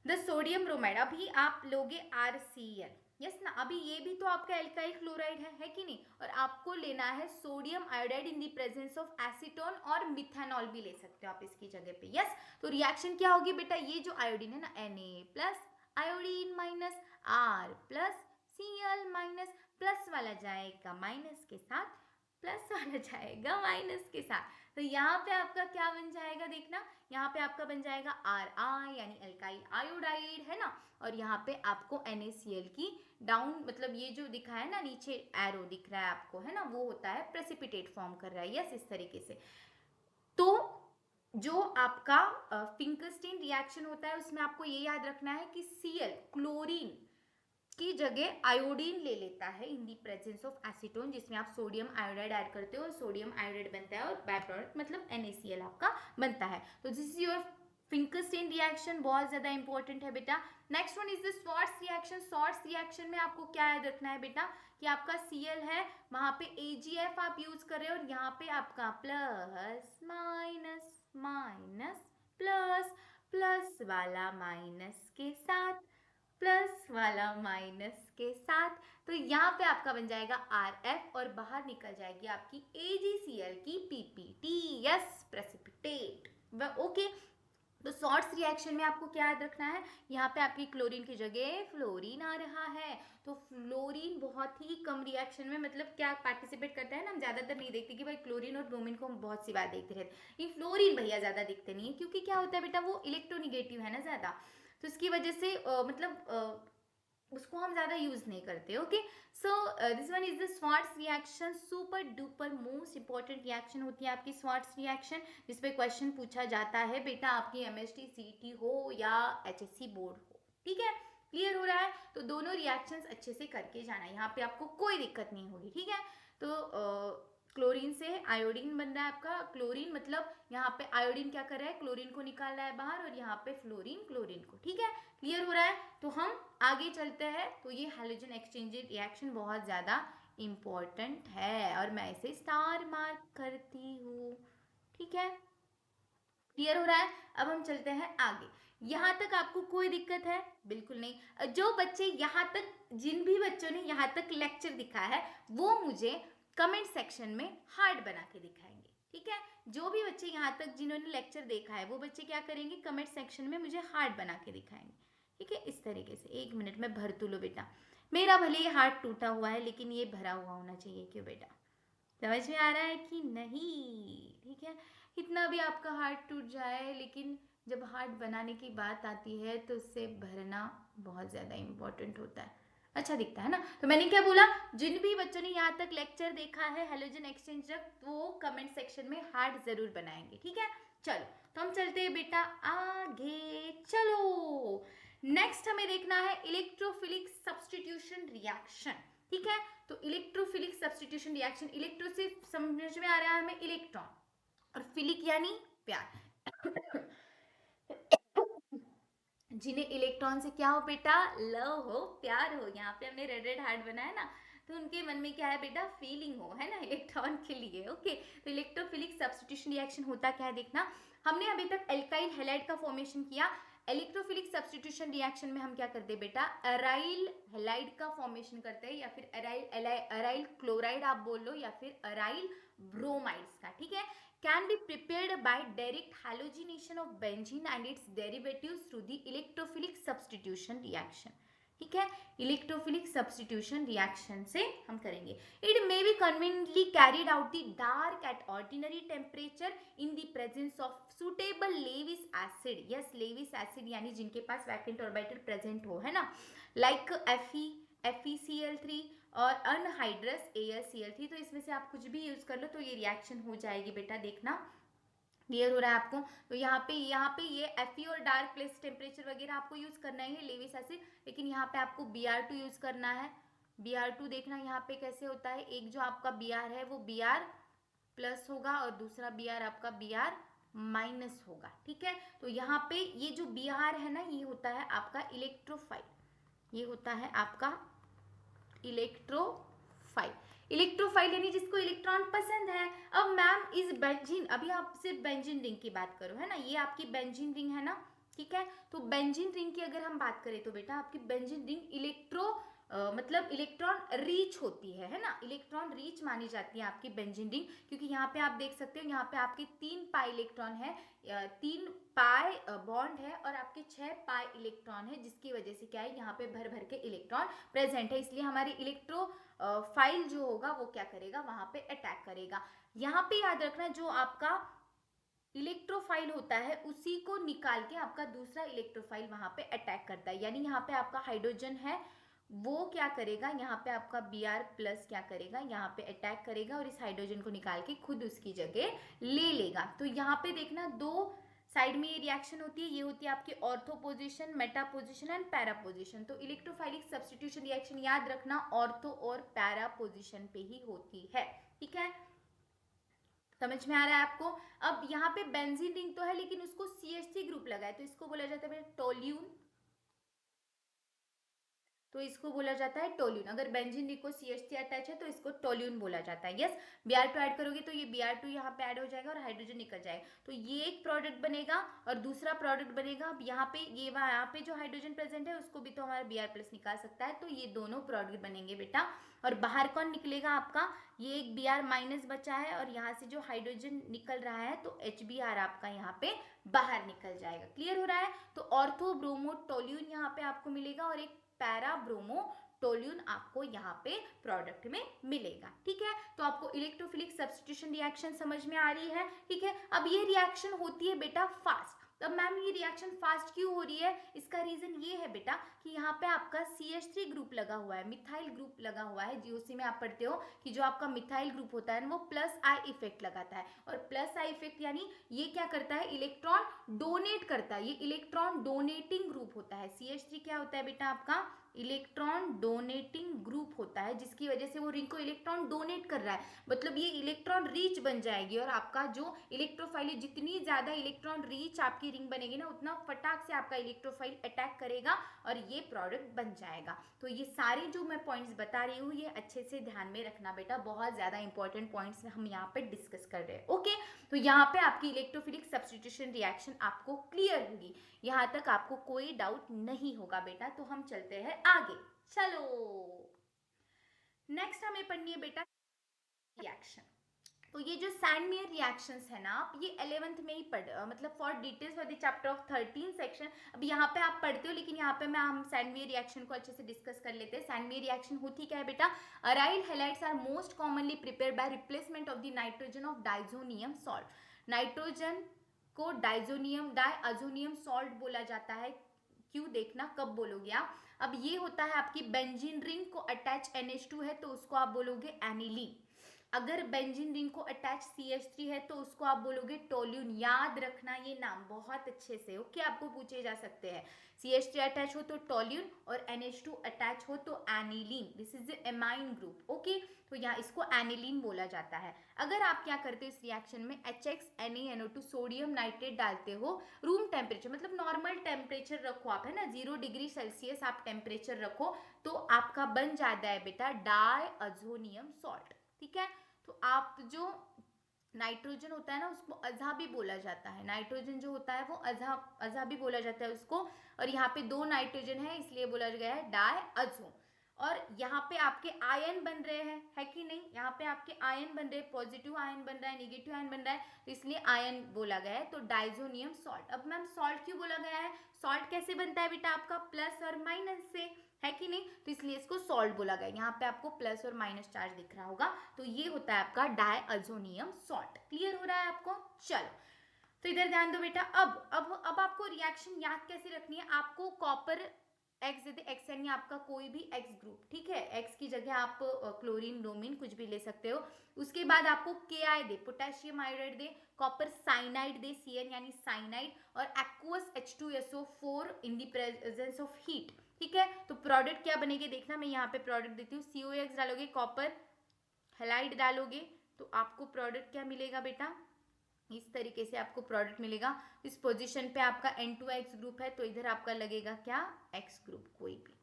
द सोडियम ब्रोमाइड। अभी आप लोगे RCl, यस ना। अभी ये भी तो आपका एल्काइल क्लोराइड है कि नहीं, और आपको लेना है sodium iodide in the presence of acetone और मिथेनॉल भी ले सकते हो आप इसकी जगह पे। यस, तो रिएक्शन क्या होगी बेटा, ये जो आयोडीन है ना, Na plus iodine minus R plus Cl minus, plus वाला जाएगा माइनस के साथ, प्लस वाला जाएगा माइनस के साथ। तो यहाँ पे आपका क्या बन जाएगा देखना, यहाँ पे आपका बन जाएगा Ri यानी एल्काइल आयोडाइड, है ना। और यहाँ पे आपको NaCl की डाउन, मतलब ये जो दिखा है ना नीचे एरो दिख रहा है आपको, है ना, वो होता है प्रेसिपिटेट फॉर्म कर रहा है। यस, इस तरीके से। तो जो आपका फिंकरस्टीन रिएक्शन होता है उसमें आपको ये याद रखना है कि Cl क्लोरीन की जगह आयोडीन ले लेता है इन दी प्रेजेंस ऑफ एसीटोन, जिसमें आप सोडियम आयोडाइड ऐड करते हो, सोडियम आयोडाइड बनता है और बाय प्रोडक्ट मतलब NaCl आपका बनता है। तो दिस इज योर फिंकरस्टीन रिएक्शन बहुत ज्यादा इंपॉर्टेंट है बेटा। Next one is the Swarts reaction. Swarts reaction में आपको क्या याद रखना है बेटा कि आपका Cl है, वहां पे AgF आप यूज कर रहे हो और यहाँ पे आपका plus minus minus plus, plus वाला माइनस के साथ, प्लस वाला माइनस के साथ, तो यहाँ पे आपका बन जाएगा RF और बाहर निकल जाएगी आपकी AgCl की PPT, यस प्रेसिपिटेट। ओके, तो शॉर्ट्स रिएक्शन में आपको क्या याद रखना है, यहाँ पे आपकी क्लोरीन की जगह फ्लोरीन आ रहा है, तो फ्लोरीन बहुत ही कम रिएक्शन में मतलब क्या पार्टिसिपेट करता है ना, हम ज्यादातर नहीं देखते कि भाई क्लोरीन और ब्रोमीन को हम बहुत सी बार देखते रहते, ये फ्लोरीन भैया ज्यादा दिखते नहीं है, क्योंकि क्या होता है बेटा वो इलेक्ट्रोनिगेटिव है ना ज्यादा, तो इसकी वजह से उसको हम ज्यादा यूज नहीं करते। Okay, so this one is the Swarts reaction, super duper most important reaction होती है आपकी स्वार्ट्स रिएक्शन, जिसपे क्वेश्चन पूछा जाता है बेटा आपकी MST CET हो या HSC बोर्ड हो। ठीक है, क्लियर हो रहा है, तो दोनों रिएक्शंस अच्छे से करके जाना, यहाँ पे आपको कोई दिक्कत नहीं होगी। ठीक है, तो क्लोरीन से आयोडीन बन रहा है आपका, क्लोरीन मतलब यहाँ पे आयोडीन क्या कर रहा है, क्लोरीन को निकाल रहा है बाहर, और यहाँ पे फ्लोरीन क्लोरीन को। ठीक है, क्लियर हो रहा है, तो हम आगे चलते हैं। तो ये हैलोजन एक्सचेंज रिएक्शन बहुत ज्यादा इंपॉर्टेंट है और मैं इसे स्टार मार्क करती हूँ। ठीक है, क्लियर हो रहा है, अब हम चलते हैं आगे। यहाँ तक आपको कोई दिक्कत है? बिल्कुल नहीं। जो बच्चे यहाँ तक, जिन भी बच्चों ने यहाँ तक लेक्चर दिखा है वो मुझे कमेंट सेक्शन में हार्ट बना के दिखाएंगे। ठीक है, जो भी बच्चे यहाँ तक जिन्होंने लेक्चर देखा है वो बच्चे क्या करेंगे, कमेंट सेक्शन में मुझे हार्ट बना के दिखाएंगे। ठीक है, इस तरीके से। एक मिनट में भर तू लो बेटा, मेरा भले ये हार्ट टूटा हुआ है लेकिन ये भरा हुआ होना चाहिए। क्यों बेटा, समझ में आ रहा है कि नहीं? ठीक है, कितना भी आपका हार्ट टूट जाए लेकिन जब हार्ट बनाने की बात आती है तो उससे भरना बहुत ज़्यादा इम्पोर्टेंट होता है, अच्छा दिखता है ना। तो मैंने क्या बोला, जिन भी बच्चों ने यहाँ तक लेक्चर देखा है हेलोजन एक्सचेंज तक, वो कमेंट सेक्शन में हार्ट जरूर बनाएंगे। ठीक है, चलो तो हम चलते हैं बेटा आगे। चलो नेक्स्ट हमें देखना है इलेक्ट्रोफिलिक सब्स्टिट्यूशन रिएक्शन। ठीक है, तो इलेक्ट्रोफिलिक सब्स्टिट्यूशन रिएक्शन, इलेक्ट्रो से समझ में आ रहा है हमें इलेक्ट्रॉन, और फिलिक यानी प्यार। जिन्हें इलेक्ट्रॉन से क्या हो बेटा, लव हो, प्यार हो, यहाँ पे हमने रेड रेड हार्ट बनाया ना, तो उनके मन में क्या है बेटा, फीलिंग हो, है ना, इलेक्ट्रॉन के लिए। ओके, तो इलेक्ट्रोफिलिक सब्स्टिट्यूशन रिएक्शन होता क्या है देखना। हमने अभी तक एल्काइल हैलाइड का फॉर्मेशन किया, इलेक्ट्रोफिलिक सब्स्टिट्यूशन रिएक्शन में हम क्या करते हैं बेटा, अराइल हैलाइड का फॉर्मेशन करते हैं, या फिर अराइल क्लोराइड आप बोल लो, या फिर अराइल ब्रोमाइड्स का। ठीक है, can be prepared by direct halogenation of benzene and its derivatives through the electrophilic substitution reaction। ठीक है, इलेक्ट्रोफिलिक सब्स्टिट्यूशन रिएक्शन से हम करेंगे। It may be conveniently carried out the dark at ordinary temperature in the presence of suitable Lewis acid. Yes, Lewis acid यानी जिनके पास वैकेंट ऑर्बिटल प्रेजेंट हो, है ना, लाइक FeCl3 और अनहाइड्रस AlCl3, तो इसमें से आप कुछ भी यूज कर लो तो ये रिएक्शन हो जाएगी बेटा, देखना क्लियर हो रहा है आपको। तो यहाँ पे ये Fe और डार्क प्लेस टेम्परेचर वगैरह आपको यूज करना है लेविस एसिड, लेकिन यहाँ पे आपको Br2 यूज करना है। Br2 देखना यहाँ पे कैसे होता है, एक जो आपका Br है वो Br प्लस होगा और दूसरा Br आपका Br माइनस होगा। ठीक है, तो यहाँ पे ये जो Br है ना, ये होता है आपका इलेक्ट्रोफाइल, ये होता है आपका इलेक्ट्रोफाइल। इलेक्ट्रोफाइल यानी जिसको इलेक्ट्रॉन पसंद है। अब मैम इस बेंजीन, अभी आप सिर्फ बेंजीन रिंग की बात करो, है ना, ये आपकी बेंजीन रिंग है ना। ठीक है, तो बेंजीन रिंग की अगर हम बात करें तो बेटा आपकी बेंजीन रिंग मतलब इलेक्ट्रॉन रीच होती है ना, इलेक्ट्रॉन रीच मानी जाती है आपकी बेंजीन रिंग, क्योंकि यहाँ पे आप देख सकते हो, यहाँ पे आपके 3 पाई इलेक्ट्रॉन है, 3 पाई बॉन्ड है और आपके 6 पाई इलेक्ट्रॉन है, जिसकी वजह से क्या है, यहाँ पे भर भर के इलेक्ट्रॉन प्रेजेंट है, इसलिए हमारी इलेक्ट्रो फाइल जो होगा वो क्या करेगा, वहां पे अटैक करेगा। यहाँ पे याद रखना, जो आपका इलेक्ट्रोफाइल होता है उसी को निकाल के आपका दूसरा इलेक्ट्रोफाइल वहां पे अटैक करता है, यानी यहाँ पे आपका हाइड्रोजन है वो क्या करेगा, यहाँ पे आपका Br प्लस क्या करेगा, यहाँ पे अटैक करेगा और इस हाइड्रोजन को निकाल के खुद उसकी जगह ले लेगा। तो यहाँ पे देखना दो साइड में ये रिएक्शन होती है, ये होती है आपकी ortho position, Meta position and para position. तो इलेक्ट्रोफाइलिक सब्स्टिट्यूशन रिएक्शन याद रखना ऑर्थो और पैरा पोजिशन पे ही होती है। ठीक है, समझ में आ रहा है आपको? अब यहाँ पे बेंजीन रिंग तो है लेकिन उसको CH3 ग्रुप लगा है, तो इसको बोला जाता है टोल्यून। तो इसको बोला जाता है टोल्यून। अगर बेंजीन रिंग को CH3 अटैच है तो इसको टोल्यून बोला जाता है। यस, Br2 ऐड करोगे तो ये Br2 यहाँ पे ऐड हो जाएगा और हाइड्रोजन निकल जाएगा, तो ये एक प्रोडक्ट बनेगा और दूसरा प्रोडक्ट बनेगा। अब यहाँ पे ये यहाँ पे जो हाइड्रोजन प्रेजेंट है उसको भी तो हमारा Br+ निकाल सकता है, तो ये दोनों प्रोडक्ट बनेंगे बेटा। और बाहर कौन निकलेगा आपका? ये एक Br- बचा है और यहाँ से जो हाइड्रोजन निकल रहा है तो HBr आपका यहाँ पे बाहर निकल जाएगा। क्लियर हो रहा है? तो ऑर्थो ब्रोमो टोल्यून यहाँ पे आपको मिलेगा और एक पैरा ब्रोमो टोल्यून आपको यहाँ पे प्रोडक्ट में मिलेगा। ठीक है, तो आपको इलेक्ट्रोफिलिक सब्स्टिट्यूशन रिएक्शन समझ में आ रही है? ठीक है, अब ये रिएक्शन होती है बेटा फास्ट। अब मैम ये रिएक्शन फास्ट क्यों हो रही है? इसका रीजन ये है बेटा कि यहाँ पे आपका CH3 ग्रुप लगा हुआ है, मिथाइल ग्रुप लगा हुआ है। जीओसी में आप पढ़ते हो कि जो आपका मिथाइल ग्रुप होता है वो प्लस आई इफेक्ट लगाता है, और प्लस आई इफेक्ट यानी ये क्या करता है? इलेक्ट्रॉन डोनेट करता है, ये इलेक्ट्रॉन डोनेटिंग ग्रुप होता है। CH3 क्या होता है बेटा आपका? इलेक्ट्रॉन डोनेटिंग ग्रुप होता है, जिसकी वजह से वो रिंग को इलेक्ट्रॉन डोनेट कर रहा है, मतलब ये इलेक्ट्रॉन रीच बन जाएगी। और आपका जो इलेक्ट्रोफाइल, जितनी ज्यादा इलेक्ट्रॉन रीच आपकी रिंग बनेगी ना उतना फटाक से आपका इलेक्ट्रोफाइल अटैक करेगा और ये प्रोडक्ट बन जाएगा। तो ये सारे जो मैं पॉइंट्स बता रही हूँ ये अच्छे से ध्यान में रखना बेटा, बहुत ज्यादा इंपॉर्टेंट पॉइंट्स हम यहाँ पे डिस्कस कर रहे हैं। ओके, तो यहाँ पे आपकी इलेक्ट्रोफिलिक सब्स्टिट्यूशन रिएक्शन आपको क्लियर होगी, यहाँ तक आपको कोई डाउट नहीं होगा बेटा। तो हम चलते हैं आगे। चलो, नेक्स्ट हमें पढ़नी है बेटा रिएक्शन। तो ये जो सैंडमेयर रिएक्शंस है ना, आप ये 11th में ही मतलब for details for the chapter of 13 section. अब यहाँ पे आप पढ़ते हो लेकिन यहाँ पे हम सैंडमेयर रिएक्शन को अच्छे से डिस्कस कर लेते हैं। सैंडमेयर रिएक्शन होती क्या है बेटा? Aryl halides are most commonly prepare by replacement of the nitrogen of diazonium salt. Nitrogen को डाइजोनियम डाइअजोनियम सॉल्ट बोला जाता है। क्यों? देखना कब बोलोगे आप। अब ये होता है आपकी बेंजीन रिंग को अटैच NH2 है तो उसको आप बोलोगे एनिलीन। अगर बेंजीन रिंग को अटैच CH3 है तो उसको आप बोलोगे टोल्यून। याद रखना ये नाम बहुत अच्छे से। ओके, आपको पूछे जा सकते हैं। CH3 अटैच हो तो टोल्यून और NH2 अटैच हो तो aniline. This is the amine group. Okay, तो यहाँ इसको एनिलीन बोला जाता है। अगर आप क्या करते हो इस रिएक्शन में HX NaNO2 सोडियम नाइट्रेट डालते हो रूम टेम्परेचर, मतलब नॉर्मल टेम्परेचर रखो आप, है ना, 0 डिग्री सेल्सियस आप टेम्परेचर रखो, तो आपका बन जाता है बेटा डाइअजोनियम सॉल्ट। ठीक है, तो आप जो नाइट्रोजन होता है ना उसको अज़ा भी बोला जाता है, नाइट्रोजन जो होता है वो अज़ा अज़ा भी बोला जाता है उसको। और यहाँ पे 2 नाइट्रोजन है इसलिए बोला गया है डाइअज़ो। और यहाँ पे आपके आयन बन रहे हैं, है कि नहीं? यहाँ पे आपके आयन बन रहे हैं, पॉजिटिव आयन बन रहा है, नेगेटिव आयन बन रहा है, तो इसलिए आयन बोला गया है, तो डाइजोनियम सॉल्ट। अब मैम सॉल्ट क्यों बोला गया है? सॉल्ट कैसे बनता है बेटा आपका? प्लस और माइनस से, है कि नहीं? तो इसलिए इसको सॉल्ट बोला गया। यहाँ पे आपको प्लस और माइनस चार्ज दिख रहा होगा, तो ये होता है आपका डाइअजोनियम सॉल्ट। क्लियर हो रहा है आपको? चलो, तो इधर ध्यान दो बेटा। अब आपको रिएक्शन याद कैसे रखनी है? आपको कॉपर एक्स दे दे, एक्स यानी आपका कोई भी एक्स ग्रुप, ठीक है, एक्स की जगह आप क्लोरीन ब्रोमीन कुछ भी ले सकते हो। उसके बाद आपको Ki दे, पोटेशियम आयोडाइड दे, कॉपर साइनाइड दे, Cn यानी साइनाइड, और aqueous H2SO4 in the presence of heat. ठीक है, तो प्रोडक्ट क्या बनेगी देखना, मैं यहाँ पे प्रोडक्ट देती हूँ। COX डालोगे, कॉपर हेलाइड डालोगे, तो आपको प्रोडक्ट क्या मिलेगा बेटा? इस तरीके से आपको प्रोडक्ट मिलेगा। इस पोजीशन पे आपका N2X ग्रुप है तो इधर आपका लगेगा क्या? X ग्रुप कोई भी।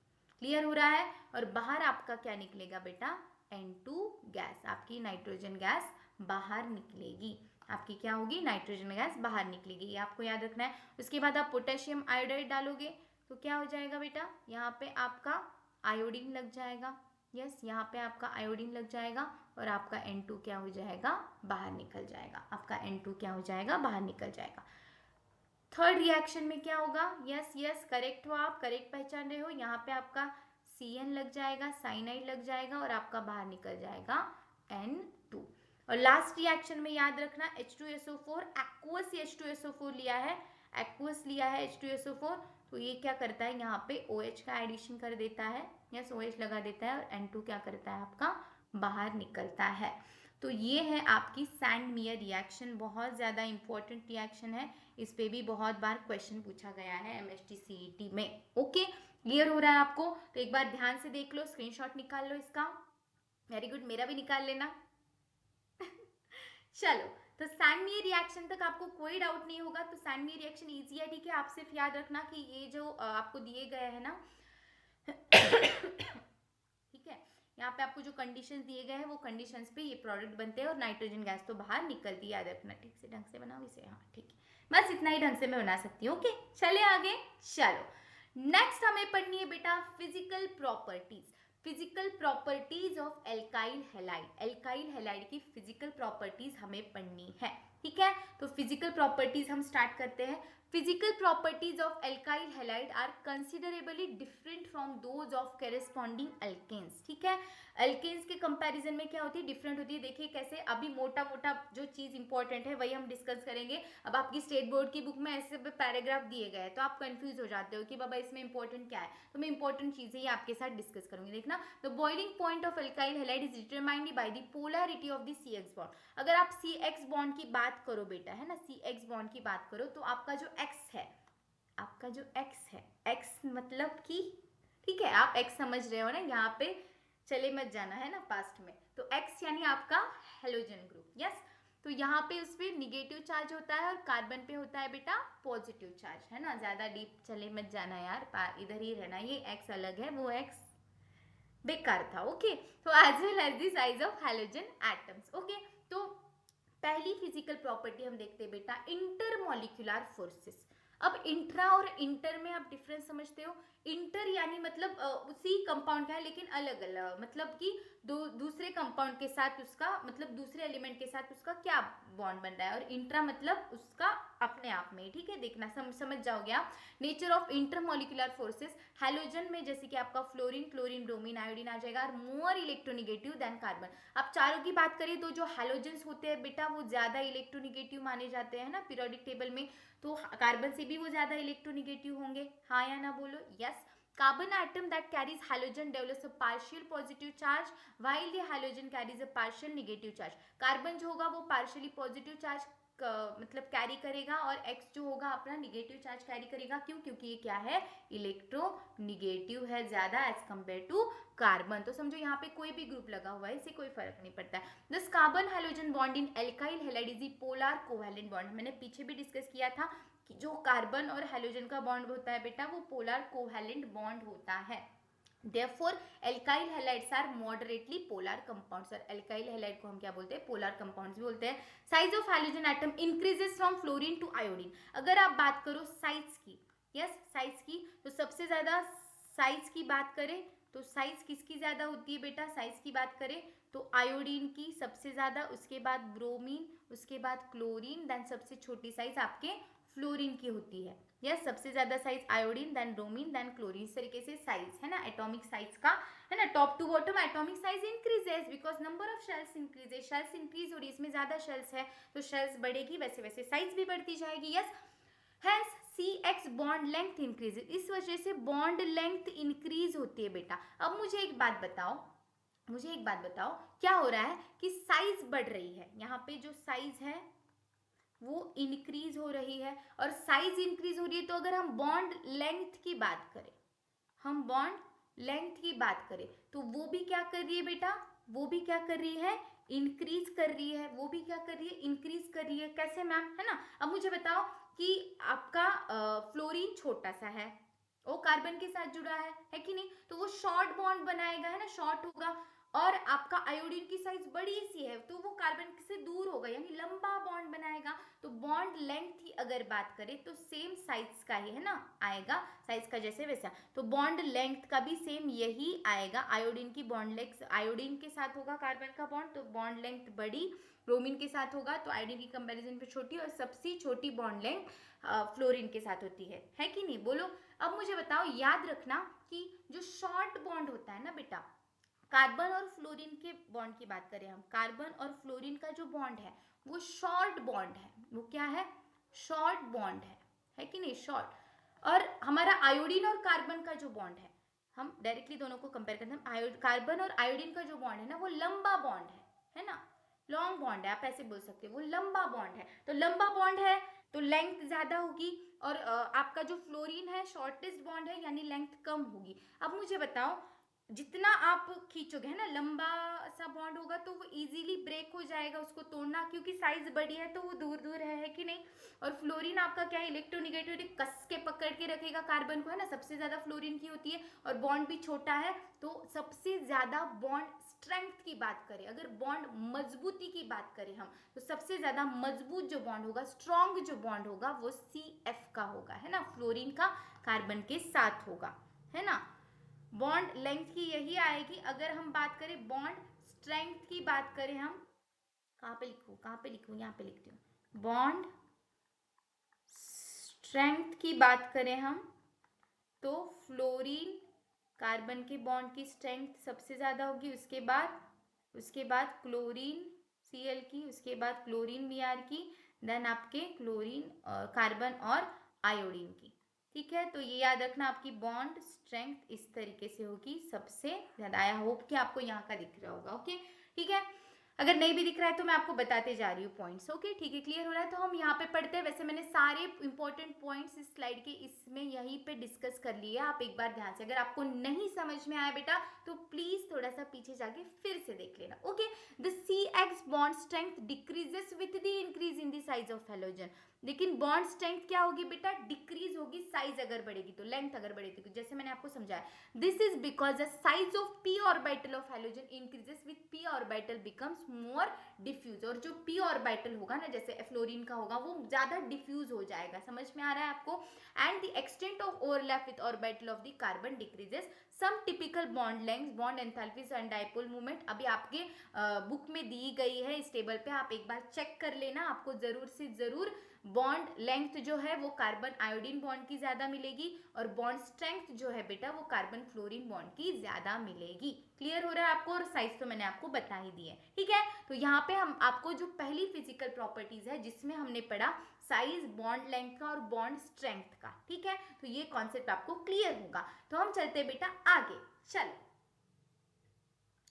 क्लियर हो रहा है? और बाहर आपका क्या निकलेगा बेटा? N2 गैस, आपकी नाइट्रोजन गैस बाहर निकलेगी। आपकी क्या होगी? नाइट्रोजन गैस बाहर निकलेगी, ये आपको याद रखना है। उसके बाद आप पोटेशियम आयोडाइड डालोगे तो क्या हो जाएगा बेटा? यहाँ पे आपका आयोडीन लग जाएगा। यस, यहाँ पे आपका आयोडीन लग जाएगा और आपका N2 क्या हो जाएगा? बाहर निकल जाएगा। आपका N2 क्या हो जाएगा? बाहर निकल जाएगा। थर्ड रिएक्शन में क्या होगा? यस यस, करेक्ट हो आप, करेक्ट पहचान रहे हो। यहाँ पे आपका Cn लग जाएगा, साइनाइड लग जाएगा और आपका बाहर निकल जाएगा N2। और लास्ट रिएक्शन में याद रखना H2SO4, एक्वस H2SO4 लिया है, एक्वस लिया है H2SO4, तो ये क्या करता है? यहाँ पे OH का एडिशन कर देता है। यस, OH लगा देता है और N2 क्या करता है? आपका बाहर निकलता है। तो ये है आपकी सैंडमेयर रिएक्शन, बहुत ज़्यादा इंपॉर्टेंट रिएक्शन है। इस पे भी बहुत बार क्वेश्चन पूछा गया है MHT CET में। ओके, क्लियर हो रहा है आपको? तो एक बार ध्यान से देख लो, स्क्रीनशॉट निकाल लो इसका। वेरी गुड, मेरा भी निकाल लेना। चलो, तो सैंड रिएक्शन तक आपको कोई डाउट नहीं होगा। तो सैंड रिएक्शन इजी है, ठीक है। आप सिर्फ याद रखना कि ये जो आपको दिए गए हैं ना ठीक है, यहाँ पे आपको जो कंडीशंस दिए गए हैं वो कंडीशंस पे ये प्रोडक्ट बनते हैं और नाइट्रोजन गैस तो बाहर निकलती है। याद रखना, ठीक से ढंग से बनाओ इसे। हाँ ठीक है, बस इतना ही ढंग से मैं बना सकती हूँ। ओके, चले आगे। चलो, नेक्स्ट हमें पढ़नी है बेटा physical properties. Physical properties of alkyl halide. Alkyl halide की फिजिकल प्रॉपर्टीज हमें पढ़नी है, ठीक है। तो फिजिकल प्रॉपर्टीज हम स्टार्ट करते हैं। Physical properties of alkyl halide are considerably different from those of corresponding alkanes, ठीक है। अल्केन्स के कंपैरिजन में क्या होती है, डिफरेंट होती है। देखिए कैसे, अभी मोटा मोटा जो चीज इंपॉर्टेंट है वही हम डिस्कस करेंगे। अब आपकी स्टेट बोर्ड की बुक में ऐसे पैराग्राफ दिए गए हैं तो आप कंफ्यूज हो जाते हो कि बाबा इसमें इंपॉर्टेंट क्या है। तो मैं इंपॉर्टेंट चीजें ही आपके साथ डिस्कस करूंगी। देखना, the boiling point of alkyl halide is determined by the polarity of the C X bond. अगर आप सी एक्स बॉन्ड की बात करो बेटा, है ना, सी एक्स बॉन्ड की बात करो, तो आपका जो एक्स है, आपका जो एक्स है, एक्स मतलब कि, ठीक है, आप एक्स समझ रहे हो ना, यहाँ पे चले मत जाना, है ना, पास्ट में। तो एक्स यानी आपका हेलोजन ग्रुप, यस। तो यहाँ पे उस पर निगेटिव चार्ज होता है और कार्बन पे होता है बेटा पॉजिटिव चार्ज, है ना। ज्यादा डीप चले मत जाना यार, इधर ही रहना। ये एक्स अलग है, वो एक्स बेकार था। ओके, तो as well as the size of halogen atoms. Okay, तो पहली फिजिकल प्रॉपर्टी हम देखते हैं बेटा इंटरमोलिकुलर फोर्सेस। अब इंट्रा और इंटर में आप डिफरेंस समझते हो। इंटर यानी मतलब उसी कंपाउंड का है लेकिन अलग अलग, मतलब कि दूसरे कंपाउंड के साथ उसका, मतलब दूसरे एलिमेंट के साथ उसका क्या बॉन्ड बन रहा है। और इंट्रा मतलब उसका अपने आप में, ठीक है। देखना, समझ जाओगे आप। Nature of intermolecular forces, halogen में जैसे कि आपका फ्लोरीन, क्लोरीन, ब्रोमीन, आयोडीन आ जाएगा, और मोर इलेक्ट्रोनिगेटिव देन कार्बन। अब चारों की बात करें तो जो हैलोजेंस होते हैं बेटा वो ज्यादा इलेक्ट्रोनिगेटिव माने जाते हैं ना पीरियोडिक टेबल में। तो कार्बन से भी वो ज्यादा इलेक्ट्रोनिगेटिव होंगे, हाँ या ना बोलो, yes. Carbon atom that carries halogen develops a partial positive charge while the halogen carries a partial negative charge. Carbon जो होगा वो partially positive charge मतलब कैरी करेगा और X जो होगा अपना निगेटिव चार्ज कैरी करेगा। क्यों? क्योंकि ये क्या है, इलेक्ट्रोनिगेटिव है ज्यादा एज कम्पेयर टू कार्बन। तो समझो यहाँ पे कोई भी ग्रुप लगा हुआ है, इससे कोई फर्क नहीं पड़ता है। This carbon halogen bond in alkyl halide is the polar covalent bond. मैंने पीछे भी डिस्कस किया था कि जो कार्बन और हैलोजन का बॉन्ड होता है बेटा वो पोलर कोवैलेंट बॉन्ड होता है। Therefore, alkyl halides are moderately polar compounds। और alkyl halide को हम क्या बोलते हैं, polar compounds भी बोलते हैं। Size of halogen atom increases from fluorine to iodine। अगर आप बात करो साइज की, यस साइज की, तो सबसे ज्यादा साइज की बात करें तो साइज किसकी ज्यादा होती है बेटा, साइज की बात करें तो आयोडीन की सबसे ज्यादा, उसके बाद ब्रोमीन, उसके बाद क्लोरीन, देन सबसे छोटी साइज आपके फ्लोरीन की होती है। यस, सबसे ज्यादा size iodine, then bromine, then chlorine. इस तरीके से साइज है ना एटॉमिक साइज का, है ना, top to bottom atomic size increases because number of shells increases. Shells increase हो रही है, इसमें ज्यादा शेल्स है तो शेल्स बढ़ेगी, वैसे वैसे साइज भी बढ़ती जाएगी। यस, हैंस सी एक्स बॉन्ड लेंथ इंक्रीज, इस वजह से बॉन्ड लेंथ इंक्रीज होती है बेटा। अब मुझे एक बात बताओ, मुझे एक बात बताओ, क्या हो रहा है कि साइज बढ़ रही है, यहाँ पे जो साइज है वो इंक्रीज हो रही है, और साइज इंक्रीज हो रही है। तो अगर हम बॉन्ड लेंथ की बात करें, हम बॉन्ड लेंथ की बात करें तो वो भी क्या कर रही है बेटा, वो भी क्या कर रही है, इंक्रीज कर रही है। वो भी क्या कर रही है, इंक्रीज कर रही है। कैसे मैम, है ना। अब मुझे बताओ कि आपका फ्लोरीन छोटा सा है, वो कार्बन के साथ जुड़ा है कि नहीं, तो वो शॉर्ट बॉन्ड बनाएगा, है ना, शॉर्ट होगा। और आपका आयोडीन की साइज बड़ी सी है तो वो कार्बन से दूर होगा, यानी लंबा बॉन्ड बनाएगा। तो बॉन्ड लेंथ की अगर बात करें तो सेम साइज का ही है ना आएगा, साइज का जैसे वैसा। तो बॉन्ड लेंथ का भी सेम यही आएगा। आयोडीन की बॉन्ड लेंथ, आयोडीन के साथ होगा कार्बन का बॉन्ड तो बॉन्ड लेंथ बड़ी, ब्रोमीन के साथ होगा तो आयोडीन की कंपैरिजन पे छोटी, और सबसे छोटी बॉन्ड लेंथ फ्लोरीन के साथ होती है कि नहीं, बोलो। अब मुझे बताओ, याद रखना कि जो शॉर्ट बॉन्ड होता है ना बेटा, कार्बन और फ्लोरीन के बॉन्ड की बात करें हम, कार्बन और फ्लोरीन का जो बॉन्ड है वो शॉर्ट बॉन्ड है। वो क्या है, शॉर्ट बॉन्ड है कि नहीं, शॉर्ट। और हमारा आयोडीन और कार्बन का जो बॉन्ड है, हम डायरेक्टली दोनों को कंपेयर करते हैं, कार्बन और आयोडीन का जो बॉन्ड है ना वो लंबा बॉन्ड है ना, लॉन्ग बॉन्ड है, आप ऐसे बोल सकते हो, वो लंबा बॉन्ड है। तो लंबा बॉन्ड है तो लेंथ ज्यादा होगी, और आपका जो फ्लोरीन है शॉर्टेस्ट बॉन्ड है यानी लेंथ कम होगी। अब मुझे बताओ, जितना आप खींचोगे, है ना, लंबा सा बॉन्ड होगा तो वो इजीली ब्रेक हो आएगा उसको तोड़ना, क्योंकि साइज बड़ी है तो वो दूर दूर है कि नहीं। और फ्लोरीन आपका क्या है, इलेक्ट्रोनेगेटिविटी कस के पकड़ के रखेगा कार्बन को, है ना, सबसे ज्यादा फ्लोरीन की होती है, और बॉन्ड भी छोटा है। तो सबसे ज्यादा बॉन्ड स्ट्रेंथ की बात करें, अगर बॉन्ड मजबूती की बात करें हम, तो सबसे ज्यादा मजबूत जो बॉन्ड होगा, स्ट्रॉन्ग जो बॉन्ड होगा, वो CF का होगा, है ना, फ्लोरीन का कार्बन के साथ होगा, है ना। बॉन्ड लेंथ की यही आएगी। अगर हम बात करें बॉन्ड स्ट्रेंथ की बात करें हम, कहाँ पे लिखूं, कहाँ पे लिखूं, यहाँ पे लिखती हूँ। बॉन्ड स्ट्रेंथ की बात करें हम, तो फ्लोरीन कार्बन के बॉन्ड की स्ट्रेंथ सबसे ज्यादा होगी, उसके बाद क्लोरीन Cl की, उसके बाद क्लोरीन Br की, देन आपके क्लोरीन कार्बन और आयोडीन की। ठीक है, तो ये याद रखना, आपकी बॉन्ड स्ट्रेंथ इस तरीके से होगी सबसे ज्यादा। आई होप कि आपको यहाँ का दिख रहा होगा। ओके, ठीक है, अगर नहीं भी दिख रहा है तो मैं आपको बताते जा रही हूँ पॉइंट्स। ओके, ठीक है, क्लियर हो रहा है। तो हम यहाँ पे पढ़ते हैं। वैसे मैंने सारे इंपॉर्टेंट पॉइंट्स इस स्लाइड के इसमें यहीं पे डिस्कस कर लिए, आप एक बार ध्यान से, अगर आपको नहीं समझ में आया बेटा तो प्लीज थोड़ा सा पीछे जाके फिर से देख लेना। Okay, the CX bond strength decreases with the increase in the size of halogen. लेकिन बॉन्ड स्ट्रेंथ क्या होगी बेटा, डिक्रीज होगी, साइज अगर बढ़ेगी तो, लेंथ अगर बढ़ेगी तो, जैसे मैंने आपको समझाया। This is because the size of p orbital of halogen increases with p orbital becomes more diffuse. और जो p ऑर्बिटल होगा ना, जैसे फ्लोरीन का होगा, वो ज्यादा डिफ्यूज हो जाएगा, समझ में आ रहा है आपको। And the extent of overlap with orbital of the carbon decreases. Some typical bond length, bond enthalpies and dipole movement अभी आपके बुक में दी गई है इस टेबल पे, आप एक बार चेक कर लेना, आपको जरूर से जरूर बॉन्ड लेंथ जो है वो कार्बन आयोडीन बॉन्ड की ज्यादा मिलेगी, और बॉन्ड स्ट्रेंथ जो है बेटा वो कार्बन फ्लोरीन बॉन्ड की ज्यादा मिलेगी। क्लियर हो रहा है आपको, और साइज तो मैंने आपको बता ही दी है। ठीक है, तो यहाँ पे हम आपको जो पहली फिजिकल प्रॉपर्टीज है जिसमें हमने पढ़ा साइज, बॉन्ड लेंथ का और बॉन्ड स्ट्रेंथ का, ठीक है, तो ये कॉन्सेप्ट आपको क्लियर होगा। तो हम चलते बेटा आगे, चलो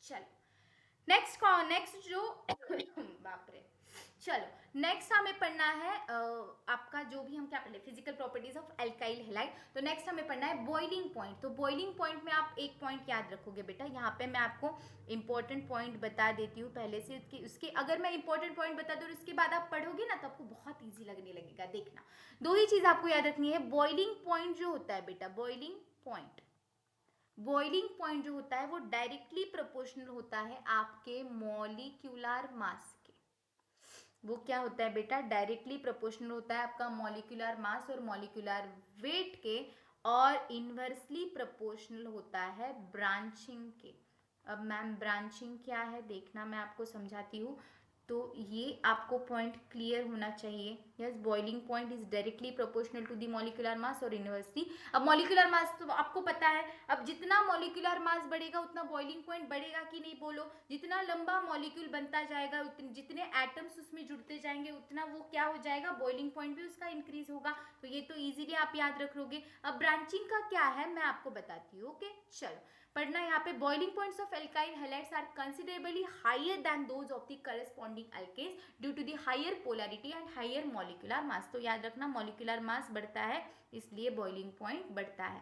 चलो नेक्स्ट जो बाप रे, चलो नेक्स्ट हमें पढ़ना है आपका जो भी हम क्या पढ़े, physical properties of alkyl halide. तो नेक्स्ट हमें पढ़ना है बॉइलिंग पॉइंट। तो बॉइलिंग पॉइंट में आप एक पॉइंट याद रखोगे बेटा, यहाँ पे मैं आपको इंपॉर्टेंट पॉइंट बता देती हूँ पहले से, उसके अगर मैं इंपॉर्टेंट पॉइंट बता दूँ उसके बाद आप पढ़ोगे ना तो आपको बहुत ईजी लगने लगेगा। देखना, दो ही चीज आपको याद रखनी है। बॉइलिंग पॉइंट जो होता है बेटा, बॉइलिंग पॉइंट जो होता है वो डायरेक्टली प्रोपोर्शनल होता है आपके मॉलिक्यूलर मास के। वो क्या होता है बेटा, डायरेक्टली प्रोपोर्शनल होता है आपका मॉलिक्यूलर मास और मॉलिक्यूलर वेट के, और इनवर्सली प्रोपोर्शनल होता है ब्रांचिंग के। अब मैम ब्रांचिंग क्या है देखना, मैं आपको समझाती हूँ। तो ये आपको पॉइंट क्लियर होना चाहिए। Yes, boiling point is directly proportional to the molecular mass और इनवर्सली। अब मॉलिक्यूलर मास तो आपको पता है, अब जितना मॉलिक्यूलर मास बढ़ेगा उतना बॉइलिंग पॉइंट बढ़ेगा कि नहीं, बोलो। जितना लंबा मॉलिक्यूल बनता जाएगा, जितने एटम्स उसमें जुड़ते जाएंगे, उतना वो क्या हो जाएगा, बॉइलिंग पॉइंट भी उसका इंक्रीज होगा। तो ये तो इजीली आप याद रख लोगे। अब ब्रांचिंग का क्या है मैं आपको बताती हूँ। ओके, चलो पढ़ना यहाँ पे, boiling points of alkyl halides are considerably higher than those of the corresponding alkanes due to the higher polarity and higher molecular mass. तो याद रखना, मॉलिक्यूलर मास बढ़ता है इसलिए बॉइलिंग पॉइंट बढ़ता है।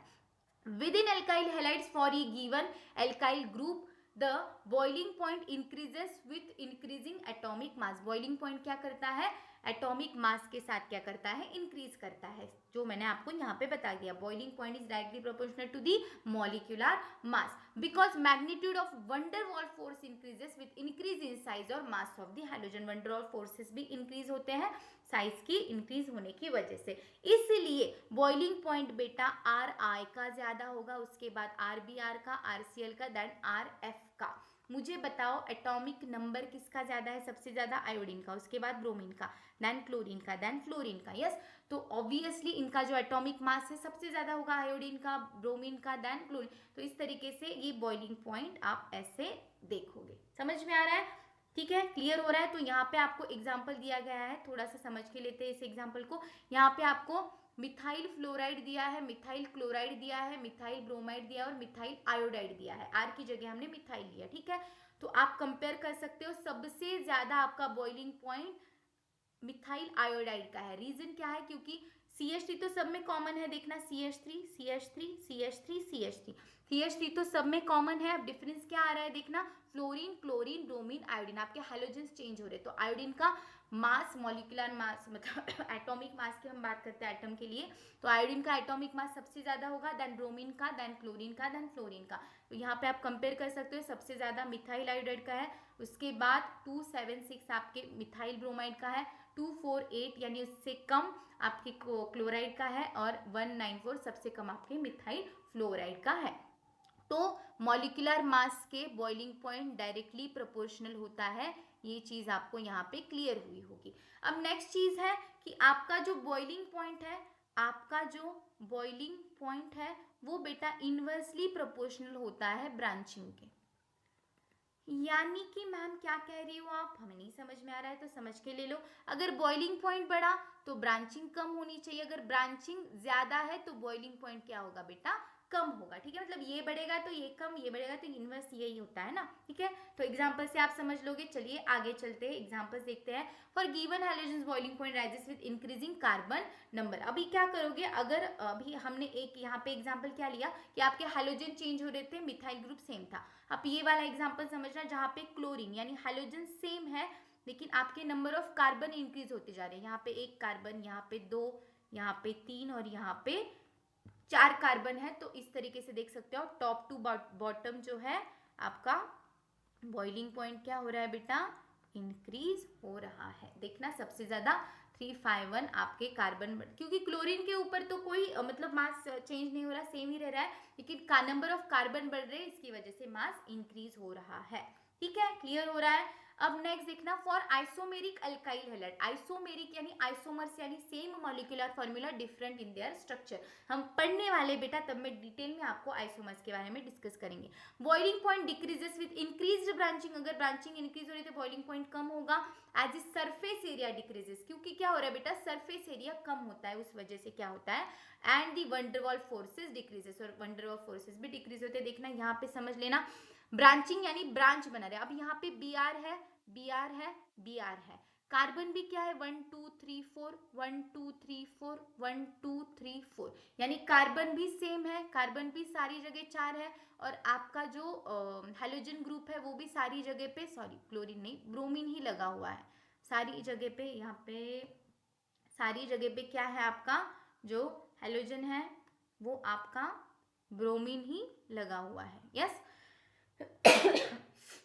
Within alkyl halides for a given alkyl group, the boiling point increases with increasing atomic mass. Boiling point क्या करता है, एटॉमिक मास के साथ क्या करता है, इंक्रीज करता है, जो मैंने आपको यहाँ पे बता दिया। Boiling point is directly proportional to the molecular mass because magnitude of van der Waals force increases with increase in size और mass of the halogen. Van der Waals forces भी इंक्रीज होते हैं साइज की इंक्रीज होने की वजह से, इसलिए बॉइलिंग पॉइंट बेटा आर आई का ज्यादा होगा, उसके बाद आर बी आर का, आर सी एल का, देन आर एफ का। मुझे बताओ एटॉमिक नंबर किसका ज्यादा है, सबसे ज्यादा आयोडीन का, उसके बाद ब्रोमीन का, देन क्लोरीन का, देन फ्लोरीन का। यस, तो ऑब्वियसली इनका जो एटॉमिक मास है सबसे ज्यादा होगा आयोडीन का, ब्रोमीन का, देन क्लोरीन। तो इस तरीके से ये बॉइलिंग पॉइंट आप ऐसे देखोगे। समझ में आ रहा है, ठीक है, क्लियर हो रहा है। तो यहाँ पे आपको एग्जाम्पल दिया गया है, थोड़ा सा समझ के लेते हैं इस एग्जाम्पल को। यहाँ पे आपको मिथाइल फ्लोराइड दिया है, मिथाइल क्लोराइड दिया है, मिथाइल ब्रोमाइड दिया है और मिथाइल आयोडाइड दिया है। आर की जगह हमने मिथाइल लिया, ठीक है। तो आप कंपेयर कर सकते हो, सबसे ज्यादा आपका बॉइलिंग पॉइंट मिथाइल आयोडाइड का है। रीजन क्या है, क्योंकि CH3 तो सब में कॉमन है, देखना CH3 CH3 CH3 CH3 CH3 तो सब में कॉमन है। अब डिफरेंस क्या आ रहा है देखना, फ्लोरीन, क्लोरीन, ब्रोमीन, आयोडीन, आपके हैलोजेंस चेंज हो रहे हैं। तो आयोडीन का मास, मॉलिक्यूलर मास मतलब एटॉमिक मास की हम बात करते हैं एटम के लिए, तो आयोडीन का एटॉमिक मास सबसे ज्यादा होगा, देन ब्रोमीन का, देन क्लोरीन का, देन फ्लोरीन का। तो यहाँ पे आप कंपेयर कर सकते हो, सबसे ज्यादा मिथाइल आयोडाइड का है, उसके बाद 276 आपके मिथाइल ब्रोमाइड का है, 248 यानी उससे कम आपके क्लोराइड का है, और 194 सबसे कम आपके मिथाइल फ्लोराइड का है। तो मॉलिक्यूलर मास के बॉइलिंग पॉइंट डायरेक्टली प्रोपोर्शनल होता है, ये चीज आपको यहाँ पे क्लियर हुई होगी। अब नेक्स्ट चीज है कि आपका जो बॉइलिंग पॉइंट है, आपका जो बॉइलिंग पॉइंट है वो बेटा इनवर्सली प्रोपोर्शनल होता है ब्रांचिंग के। यानी कि मैम क्या कह रही हो आप, हमें नहीं समझ में आ रहा है तो समझ के ले लो। अगर बॉइलिंग पॉइंट बढ़ा तो ब्रांचिंग कम होनी चाहिए, अगर ब्रांचिंग ज्यादा है तो बॉइलिंग पॉइंट क्या होगा बेटा, कम होगा। ठीक है, मतलब ये बढ़ेगा तो ये कम, ये बढ़ेगा तो इनवर्स, यही होता है ना। ठीक है, तो एग्जांपल से आप समझ लोगे। चलिए आगे चलते हैं, एग्जांपल्स देखते हैं। For given halogens boiling point rises with increasing carbon number. अभी क्या करोगे, अगर अभी हमने एक यहाँ पे एग्जाम्पल क्या लिया कि आपके हैलोजन चेंज हो रहे थे, मिथाइल ग्रुप सेम था। आप ये वाला एग्जाम्पल समझना जहाँ पे क्लोरीन यानी हैलोजन सेम है लेकिन आपके नंबर ऑफ कार्बन इंक्रीज होते जा रहे हैं। यहाँ पे एक कार्बन, यहाँ पे दो, यहाँ पे तीन और यहाँ पे 4 कार्बन है। तो इस तरीके से देख सकते हो टॉप टू बॉटम जो है आपका बॉइलिंग पॉइंट क्या हो रहा है बेटा, इंक्रीज हो रहा है। देखना सबसे ज्यादा 351 आपके कार्बन, क्योंकि क्लोरीन के ऊपर तो कोई मतलब मास चेंज नहीं हो रहा, सेम ही रह रहा है, लेकिन नंबर ऑफ कार्बन बढ़ रहे हैं, इसकी वजह से मास इंक्रीज हो रहा है। ठीक है, क्लियर हो रहा है। अब नेक्स्ट देखना, for isomeric alkyl halide. Isomeric यानी आइसोमर्स यानी same molecular formula different in their structure. हम पढ़ने वाले बेटा तब में डिटेल में आपको आइसोमर्स के बारे में डिस्कस करेंगे। Boiling point decreases with increased branching. अगर ब्रांचिंग इंक्रीज हो रही है तो बॉइलिंग पॉइंट कम होगा। As a surface area decreases, क्योंकि क्या हो रहा है बेटा, सरफेस एरिया कम होता है, उस वजह से क्या होता है। And the van der Waals forces decreases, और वंडरवॉल फोर्सेस भी डिक्रीज होते हैं। देखना यहाँ पे समझ लेना, ब्रांचिंग यानी ब्रांच बना रहे। अब यहाँ पे बी आर है, बी आर है, बी आर है। कार्बन भी क्या है, 1 2 3 4, 1 2 3 4, 1 2 3 4, यानी कार्बन भी सेम है, कार्बन भी सारी जगह 4 है। और आपका जो हैलोजन ग्रुप है वो भी सारी जगह पे, सॉरी क्लोरीन नहीं, ब्रोमीन ही लगा हुआ है सारी जगह पे। यहाँ पे सारी जगह पे क्या है, आपका जो हैलोजन है वो आपका ब्रोमीन ही लगा हुआ है। यस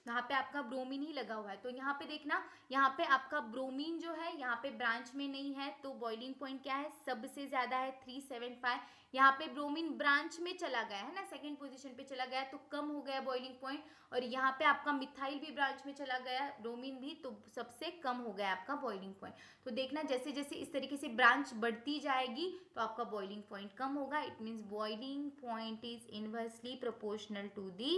यहाँ पे आपका ब्रोमीन ही लगा हुआ है। तो यहाँ पे देखना, यहाँ पे आपका ब्रोमीन जो है यहाँ पे ब्रांच में नहीं है, तो बॉइलिंग पॉइंट क्या है, सबसे ज्यादा है 375। यहाँ पे ब्रोमीन ब्रांच में चला गया है ना, सेकंड पोजीशन पे चला गया, तो कम हो गया बॉइलिंग पॉइंट। और यहाँ पे आपका मिथाइल भी ब्रांच में चला गया, ब्रोमीन भी, तो सबसे कम हो गया आपका बॉइलिंग पॉइंट। तो देखना जैसे जैसे इस तरीके से ब्रांच बढ़ती जाएगी तो आपका बॉइलिंग पॉइंट कम होगा। It means boiling point is inversely proportional to the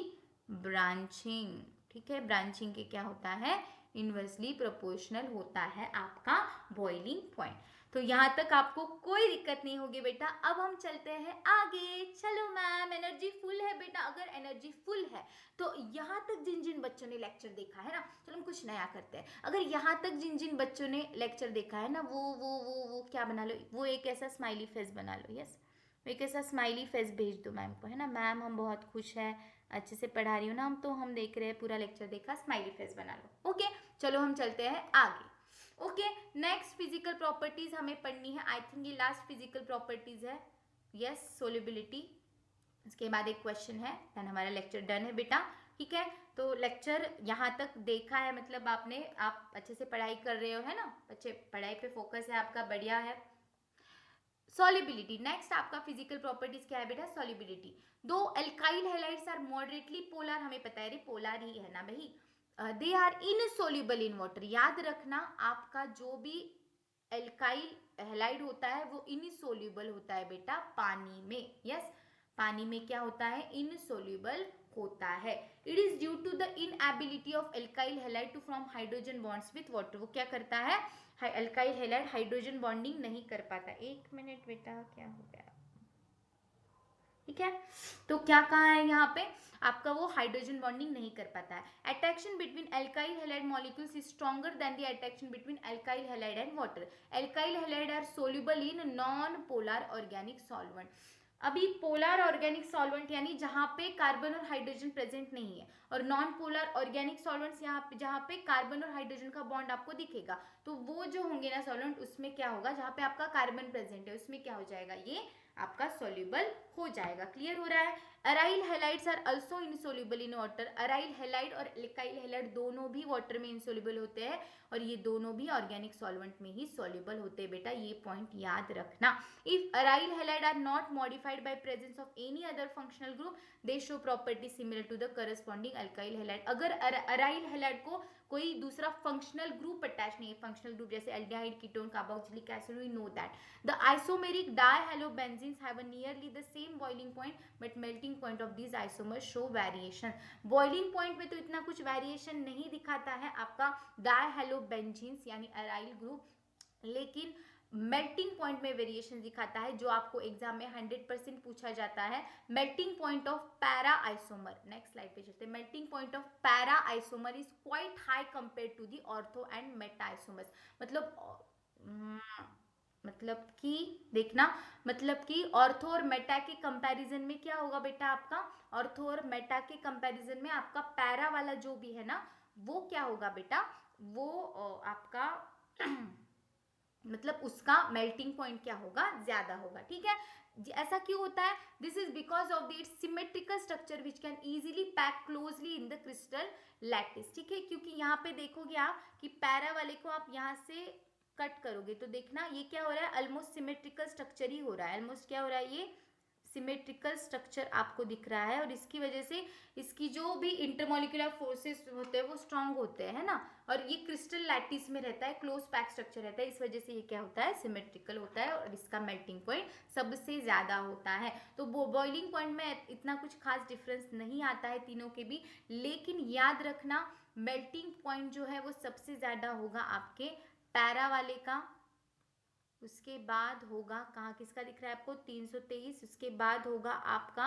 branching. ठीक है, ब्रांचिंग के क्या होता है, इनवर्सली प्रोपोर्शनल होता है आपका बॉइलिंग पॉइंट। तो यहाँ तक आपको कोई दिक्कत नहीं होगी बेटा। अब हम चलते हैं आगे। चलो मैम एनर्जी फुल है बेटा, अगर एनर्जी फुल है तो यहाँ तक जिन जिन बच्चों ने लेक्चर देखा है ना, चलो हम कुछ नया करते हैं। अगर यहाँ तक जिन जिन बच्चों ने लेक्चर देखा है ना, वो क्या बना लो, वो एक ऐसा स्माइली फेस बना लो। यस, एक ऐसा स्माइली फेस भेज दो मैम को, है ना, मैम हम बहुत खुश है, अच्छे से पढ़ा रही हूँ ना हम, तो हम देख रहे हैं पूरा लेक्चर देखा, स्माइली फेस बना लो। ओके, चलो हम चलते हैं आगे। ओके, नेक्स्ट फिजिकल प्रॉपर्टीज हमें पढ़नी है। आई थिंक ये लास्ट फिजिकल प्रॉपर्टीज है। यस, सोल्युबिलिटी, इसके बाद एक क्वेश्चन है, देन हमारा लेक्चर डन है बेटा। ठीक है, तो लेक्चर यहाँ तक देखा है, मतलब आपने, आप अच्छे से पढ़ाई कर रहे हो, है ना बच्चे, पढ़ाई पे फोकस है आपका, बढ़िया है। सॉल्युबिलिटी, नेक्स्ट आपका फिजिकल प्रॉपर्टीज क्या है बेटा, solubility. Though alkyl halides are moderately polar, हमें पता है रे पोलर ही है ना भाई, they are insoluble in water. याद रखना आपका जो भी एल्काइल हैलाइड होता है वो इनसोल्युबल होता है बेटा पानी में। यस, पानी में क्या होता है, इनसोल्युबल होता है। It is due to the inability of alkyl halide to form hydrogen bonds with water. वो क्या करता है, एल्काइल हैलाइड हाइड्रोजन बॉन्डिंग नहीं कर पाता। एक मिनट बेटा, क्या हो गया, ठीक है, तो क्या कहा है यहाँ पे, आपका वो हाइड्रोजन बॉन्डिंग नहीं कर पाता है। Attraction between alkyl halide molecules is stronger than the attraction between alkyl halide and water. Alkyl halide are soluble in non polar organic solvent. अभी पोलर ऑर्गेनिक सॉल्वेंट यानी जहाँ पे कार्बन और हाइड्रोजन प्रेजेंट नहीं है, और नॉन पोलर ऑर्गेनिक सॉल्वेंट्स यहाँ पे जहाँ पे कार्बन और हाइड्रोजन का बॉन्ड आपको दिखेगा, तो वो जो होंगे ना सॉल्वेंट, उसमें क्या होगा, जहाँ पे आपका कार्बन प्रेजेंट है उसमें क्या हो जाएगा, ये आपका सोल्यूबल हो जाएगा। क्लियर हो रहा है। Aryl halides are also insoluble in water. Aryl halide और एल्काइल हैलाइड दोनों भी वाटर में इनसोल्यूबल होते हैं, और ये दोनों भी ऑर्गेनिक सॉल्वेंट में ही सोल्यूबल होते हैं बेटा, ये पॉइंट याद रखना। If aryl halide are not modified by presence of any other functional group, they show properties similar to the corresponding alkyl halide. अगर अराइल हैलाइड को कोई दूसरा फंक्शनल ग्रुप अटैच नहीं है, फंक्शनल ग्रुप जैसे aldehyde, ketone, carboxylic acid, we know that the isomeric dihalobenzenes have nearly the same boiling point, but melting point of these isomers show variation. Boiling point में तो इतना कुछ वेरिएशन नहीं दिखाता है आपका डायहैलोबेंजीन्स यानी अराइल ग्रुप, लेकिन मेल्टिंग पॉइंट में वेरिएशन दिखाता है, जो आपको एग्जाम में 100% पूछा जाता है। Melting point of para isomer, next slide पे चलते हैं। Melting point of para isomer is quite high compare to the ortho and meta isomers. मतलब कि देखना, मतलब कि ऑर्थो और मेटा के कंपैरिजन में क्या होगा बेटा, आपका ऑर्थो और मेटा के कंपैरिजन में आपका पैरा वाला जो भी है ना, वो क्या होगा बेटा, वो आपका मतलब उसका मेल्टिंग पॉइंट क्या होगा, ज्यादा होगा। ठीक है, ऐसा क्यों होता है, this is because of the it's symmetrical structure which can easily pack closely in the crystal lattice. ठीक है, क्योंकि यहाँ पे देखोगे आप कि पैरा वाले को आप यहाँ से कट करोगे तो देखना ये क्या हो रहा है, ऑलमोस्ट सिमेट्रिकल स्ट्रक्चर ही हो रहा है, ऑलमोस्ट क्या हो रहा है, ये सिमेट्रिकल स्ट्रक्चर आपको दिख रहा है, और इसकी वजह से इसकी जो भी इंटरमोलिकुलर फोर्सेस होते हैं वो स्ट्रांग होते हैं, है ना, और ये क्रिस्टल लैटिस में रहता है, क्लोज पैक स्ट्रक्चर रहता है, इस वजह से ये क्या होता है, सिमेट्रिकल होता है, और इसका मेल्टिंग पॉइंट सबसे ज़्यादा होता है। तो बॉइलिंग पॉइंट में इतना कुछ खास डिफरेंस नहीं आता है तीनों के भी, लेकिन याद रखना मेल्टिंग पॉइंट जो है वो सबसे ज़्यादा होगा आपके पैरा वाले का, उसके बाद होगा कहाँ, किसका दिख रहा है आपको 323, उसके बाद होगा आपका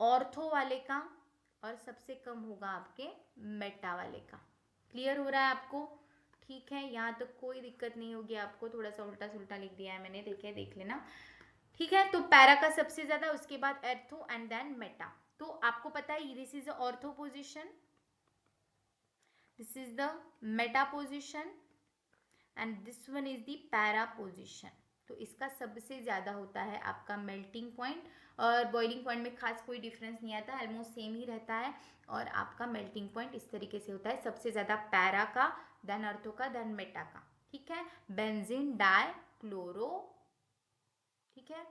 ऑर्थो वाले का, और सबसे कम होगा आपके मेटा वाले का। क्लियर हो रहा है आपको, ठीक है, यहाँ तक तो कोई दिक्कत नहीं होगी आपको, थोड़ा सा उल्टा सुल्टा लिख दिया है मैंने, देखिए देख लेना। ठीक है, तो पैरा का सबसे ज्यादा, उसके बाद एर्थो एंड देन मेटा। तो आपको पता है this is the ortho position, this is the Meta position and this one is the para position. तो इसका सबसे ज़्यादा होता है आपका मेल्टिंग पॉइंट, और बॉइलिंग पॉइंट में खास कोई डिफरेंस नहीं आता, ऑलमोस्ट सेम ही रहता है, और आपका मेल्टिंग पॉइंट इस तरीके से होता है, सबसे ज़्यादा पैरा का, देन अर्थो का, देन मेटा का। ठीक है, बेंजीन डाई क्लोरो, ठीक है,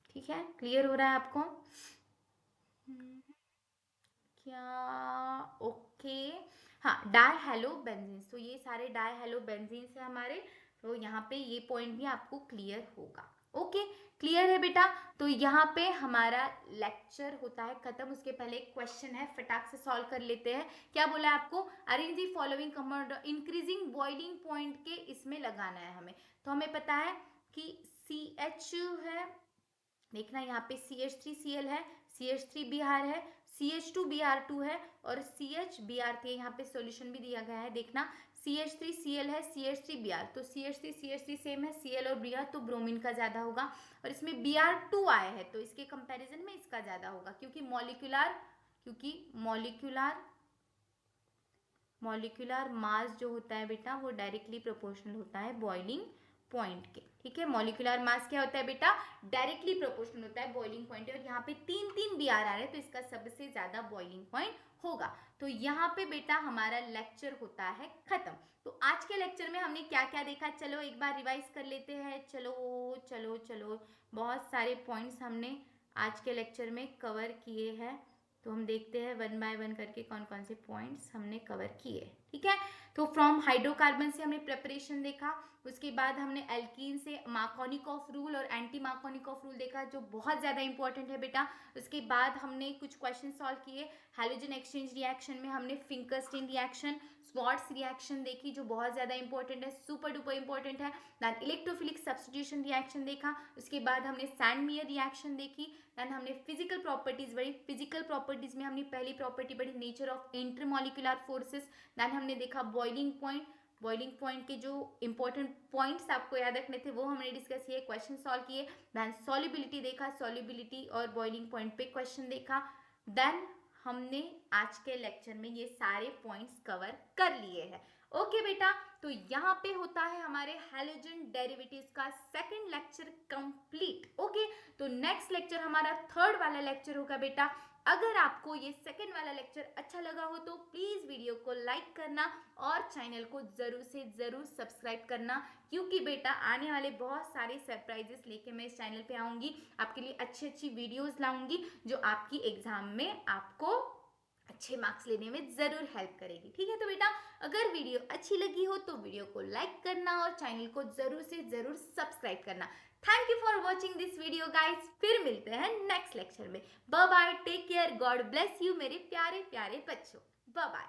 ठीक है, क्लियर हो रहा है आपको, क्या, ओके, हाँ, डाई हेलो बेंजीन्स, तो ये सारे डाई हेलो बेंजीन्स है हमारे, तो यहाँ पे ये पॉइंट भी आपको क्लियर होगा। ओके, क्लियर है बेटा। तो यहाँ पे हमारा लेक्चर होता है खत्म, उसके पहले एक क्वेश्चन है, फटाक से सॉल्व कर लेते हैं। क्या बोला है आपको, arrange the following compound increasing boiling point के इसमें लगाना है हमें, तो हमें पता है कि CH है, देखना यहाँ पे CH3Cl है, CH3Br है, CH2Br2 है, और CHBr3 है, यहाँ पे सॉल्यूशन भी दिया गया है, देखना CH3Cl है, CH3Br, तो CH3 सेम है, Cl और Br, तो ब्रोमीन का ज़्यादा होगा, और इसमें Br2 आया है तो इसके कंपैरिजन में इसका ज़्यादा होगा, क्योंकि मॉलिक्यूलर मास जो होता है बेटा वो डायरेक्टली प्रोपोर्शनल होता है बॉइलिंग पॉइंट के। ठीक है, मॉलिक्यूलर मास क्या होता है बेटा, डायरेक्टली प्रोपोर्शनल होता है बॉइलिंग पॉइंट, और यहाँ पे 3 BR आ रहे हैं तो इसका सबसे ज्यादा बॉइलिंग पॉइंट होगा। तो यहाँ पे बेटा हमारा लेक्चर होता है खत्म। तो आज के लेक्चर में हमने क्या क्या देखा, चलो एक बार रिवाइज कर लेते हैं, चलो चलो चलो, बहुत सारे पॉइंट्स हमने आज के लेक्चर में कवर किए हैं, तो हम देखते हैं वन बाय वन करके कौन कौन से पॉइंट्स हमने कवर किए। ठीक है, तो फ्रॉम हाइड्रोकार्बन से हमने प्रेपरेशन देखा, उसके बाद हमने एल्कीन से मार्कोनिकॉफ रूल और एंटी मार्कोनिकॉफ रूल देखा जो बहुत ज़्यादा इंपॉर्टेंट है बेटा। उसके बाद हमने कुछ क्वेश्चन सॉल्व किए, हैलोजन एक्सचेंज रिएक्शन में हमने फिंकरस्टीन रिएक्शन, स्वार्ट्स रिएक्शन देखी जो बहुत ज़्यादा इंपॉर्टेंट है, सुपर डुपर इंपॉर्टेंट है, दैन इलेक्ट्रोफिलिक सब्स्टिट्यूशन रिएक्शन देखा, उसके बाद हमने सैंडमियर रिएक्शन देखी, दैन हमने फिजिकल प्रॉपर्टीज पढ़ी, फिजिकल प्रॉपर्टीज में हमने पहली प्रॉपर्टी पढ़ी nature of intermolecular forces, then हमने देखा बॉइलिंग पॉइंट के जो इंपॉर्टेंट पॉइंट्स आपको याद रखने थे वो हमने डिस्कस किए, क्वेश्चन सॉल्व किए, देन सॉल्युबिलिटी देखा, सॉल्युबिलिटी और बॉइलिंग पॉइंट पे क्वेश्चन देखा, देन हमने आज के लेक्चर में ये सारे पॉइंट्स कवर कर लिए हैं। ओके बेटा, तो यहाँ पे होता है हमारे हैलोजन डेरिवेटिव्स का सेकंड लेक्चर कंप्लीट। ओके, तो नेक्स्ट लेक्चर हमारा थर्ड वाला लेक्चर होगा बेटा। अगर आपको ये सेकंड वाला लेक्चर अच्छा लगा हो तो प्लीज वीडियो को लाइक करना और चैनल को जरूर से जरूर सब्सक्राइब करना, क्योंकि बेटा आने वाले बहुत सारे सरप्राइजेस लेके मैं इस चैनल पे आऊंगी, आपके लिए अच्छी अच्छी वीडियोस लाऊंगी जो आपकी एग्जाम में आपको अच्छे मार्क्स लेने में जरूर हेल्प करेगी। ठीक है, तो बेटा अगर वीडियो अच्छी लगी हो तो वीडियो को लाइक करना और चैनल को जरूर से जरूर सब्सक्राइब करना। Thank you for watching this video guys, फिर मिलते हैं नेक्स्ट लेक्चर में। Bye bye, take care, God bless you मेरे प्यारे प्यारे बच्चों, बाय बाय।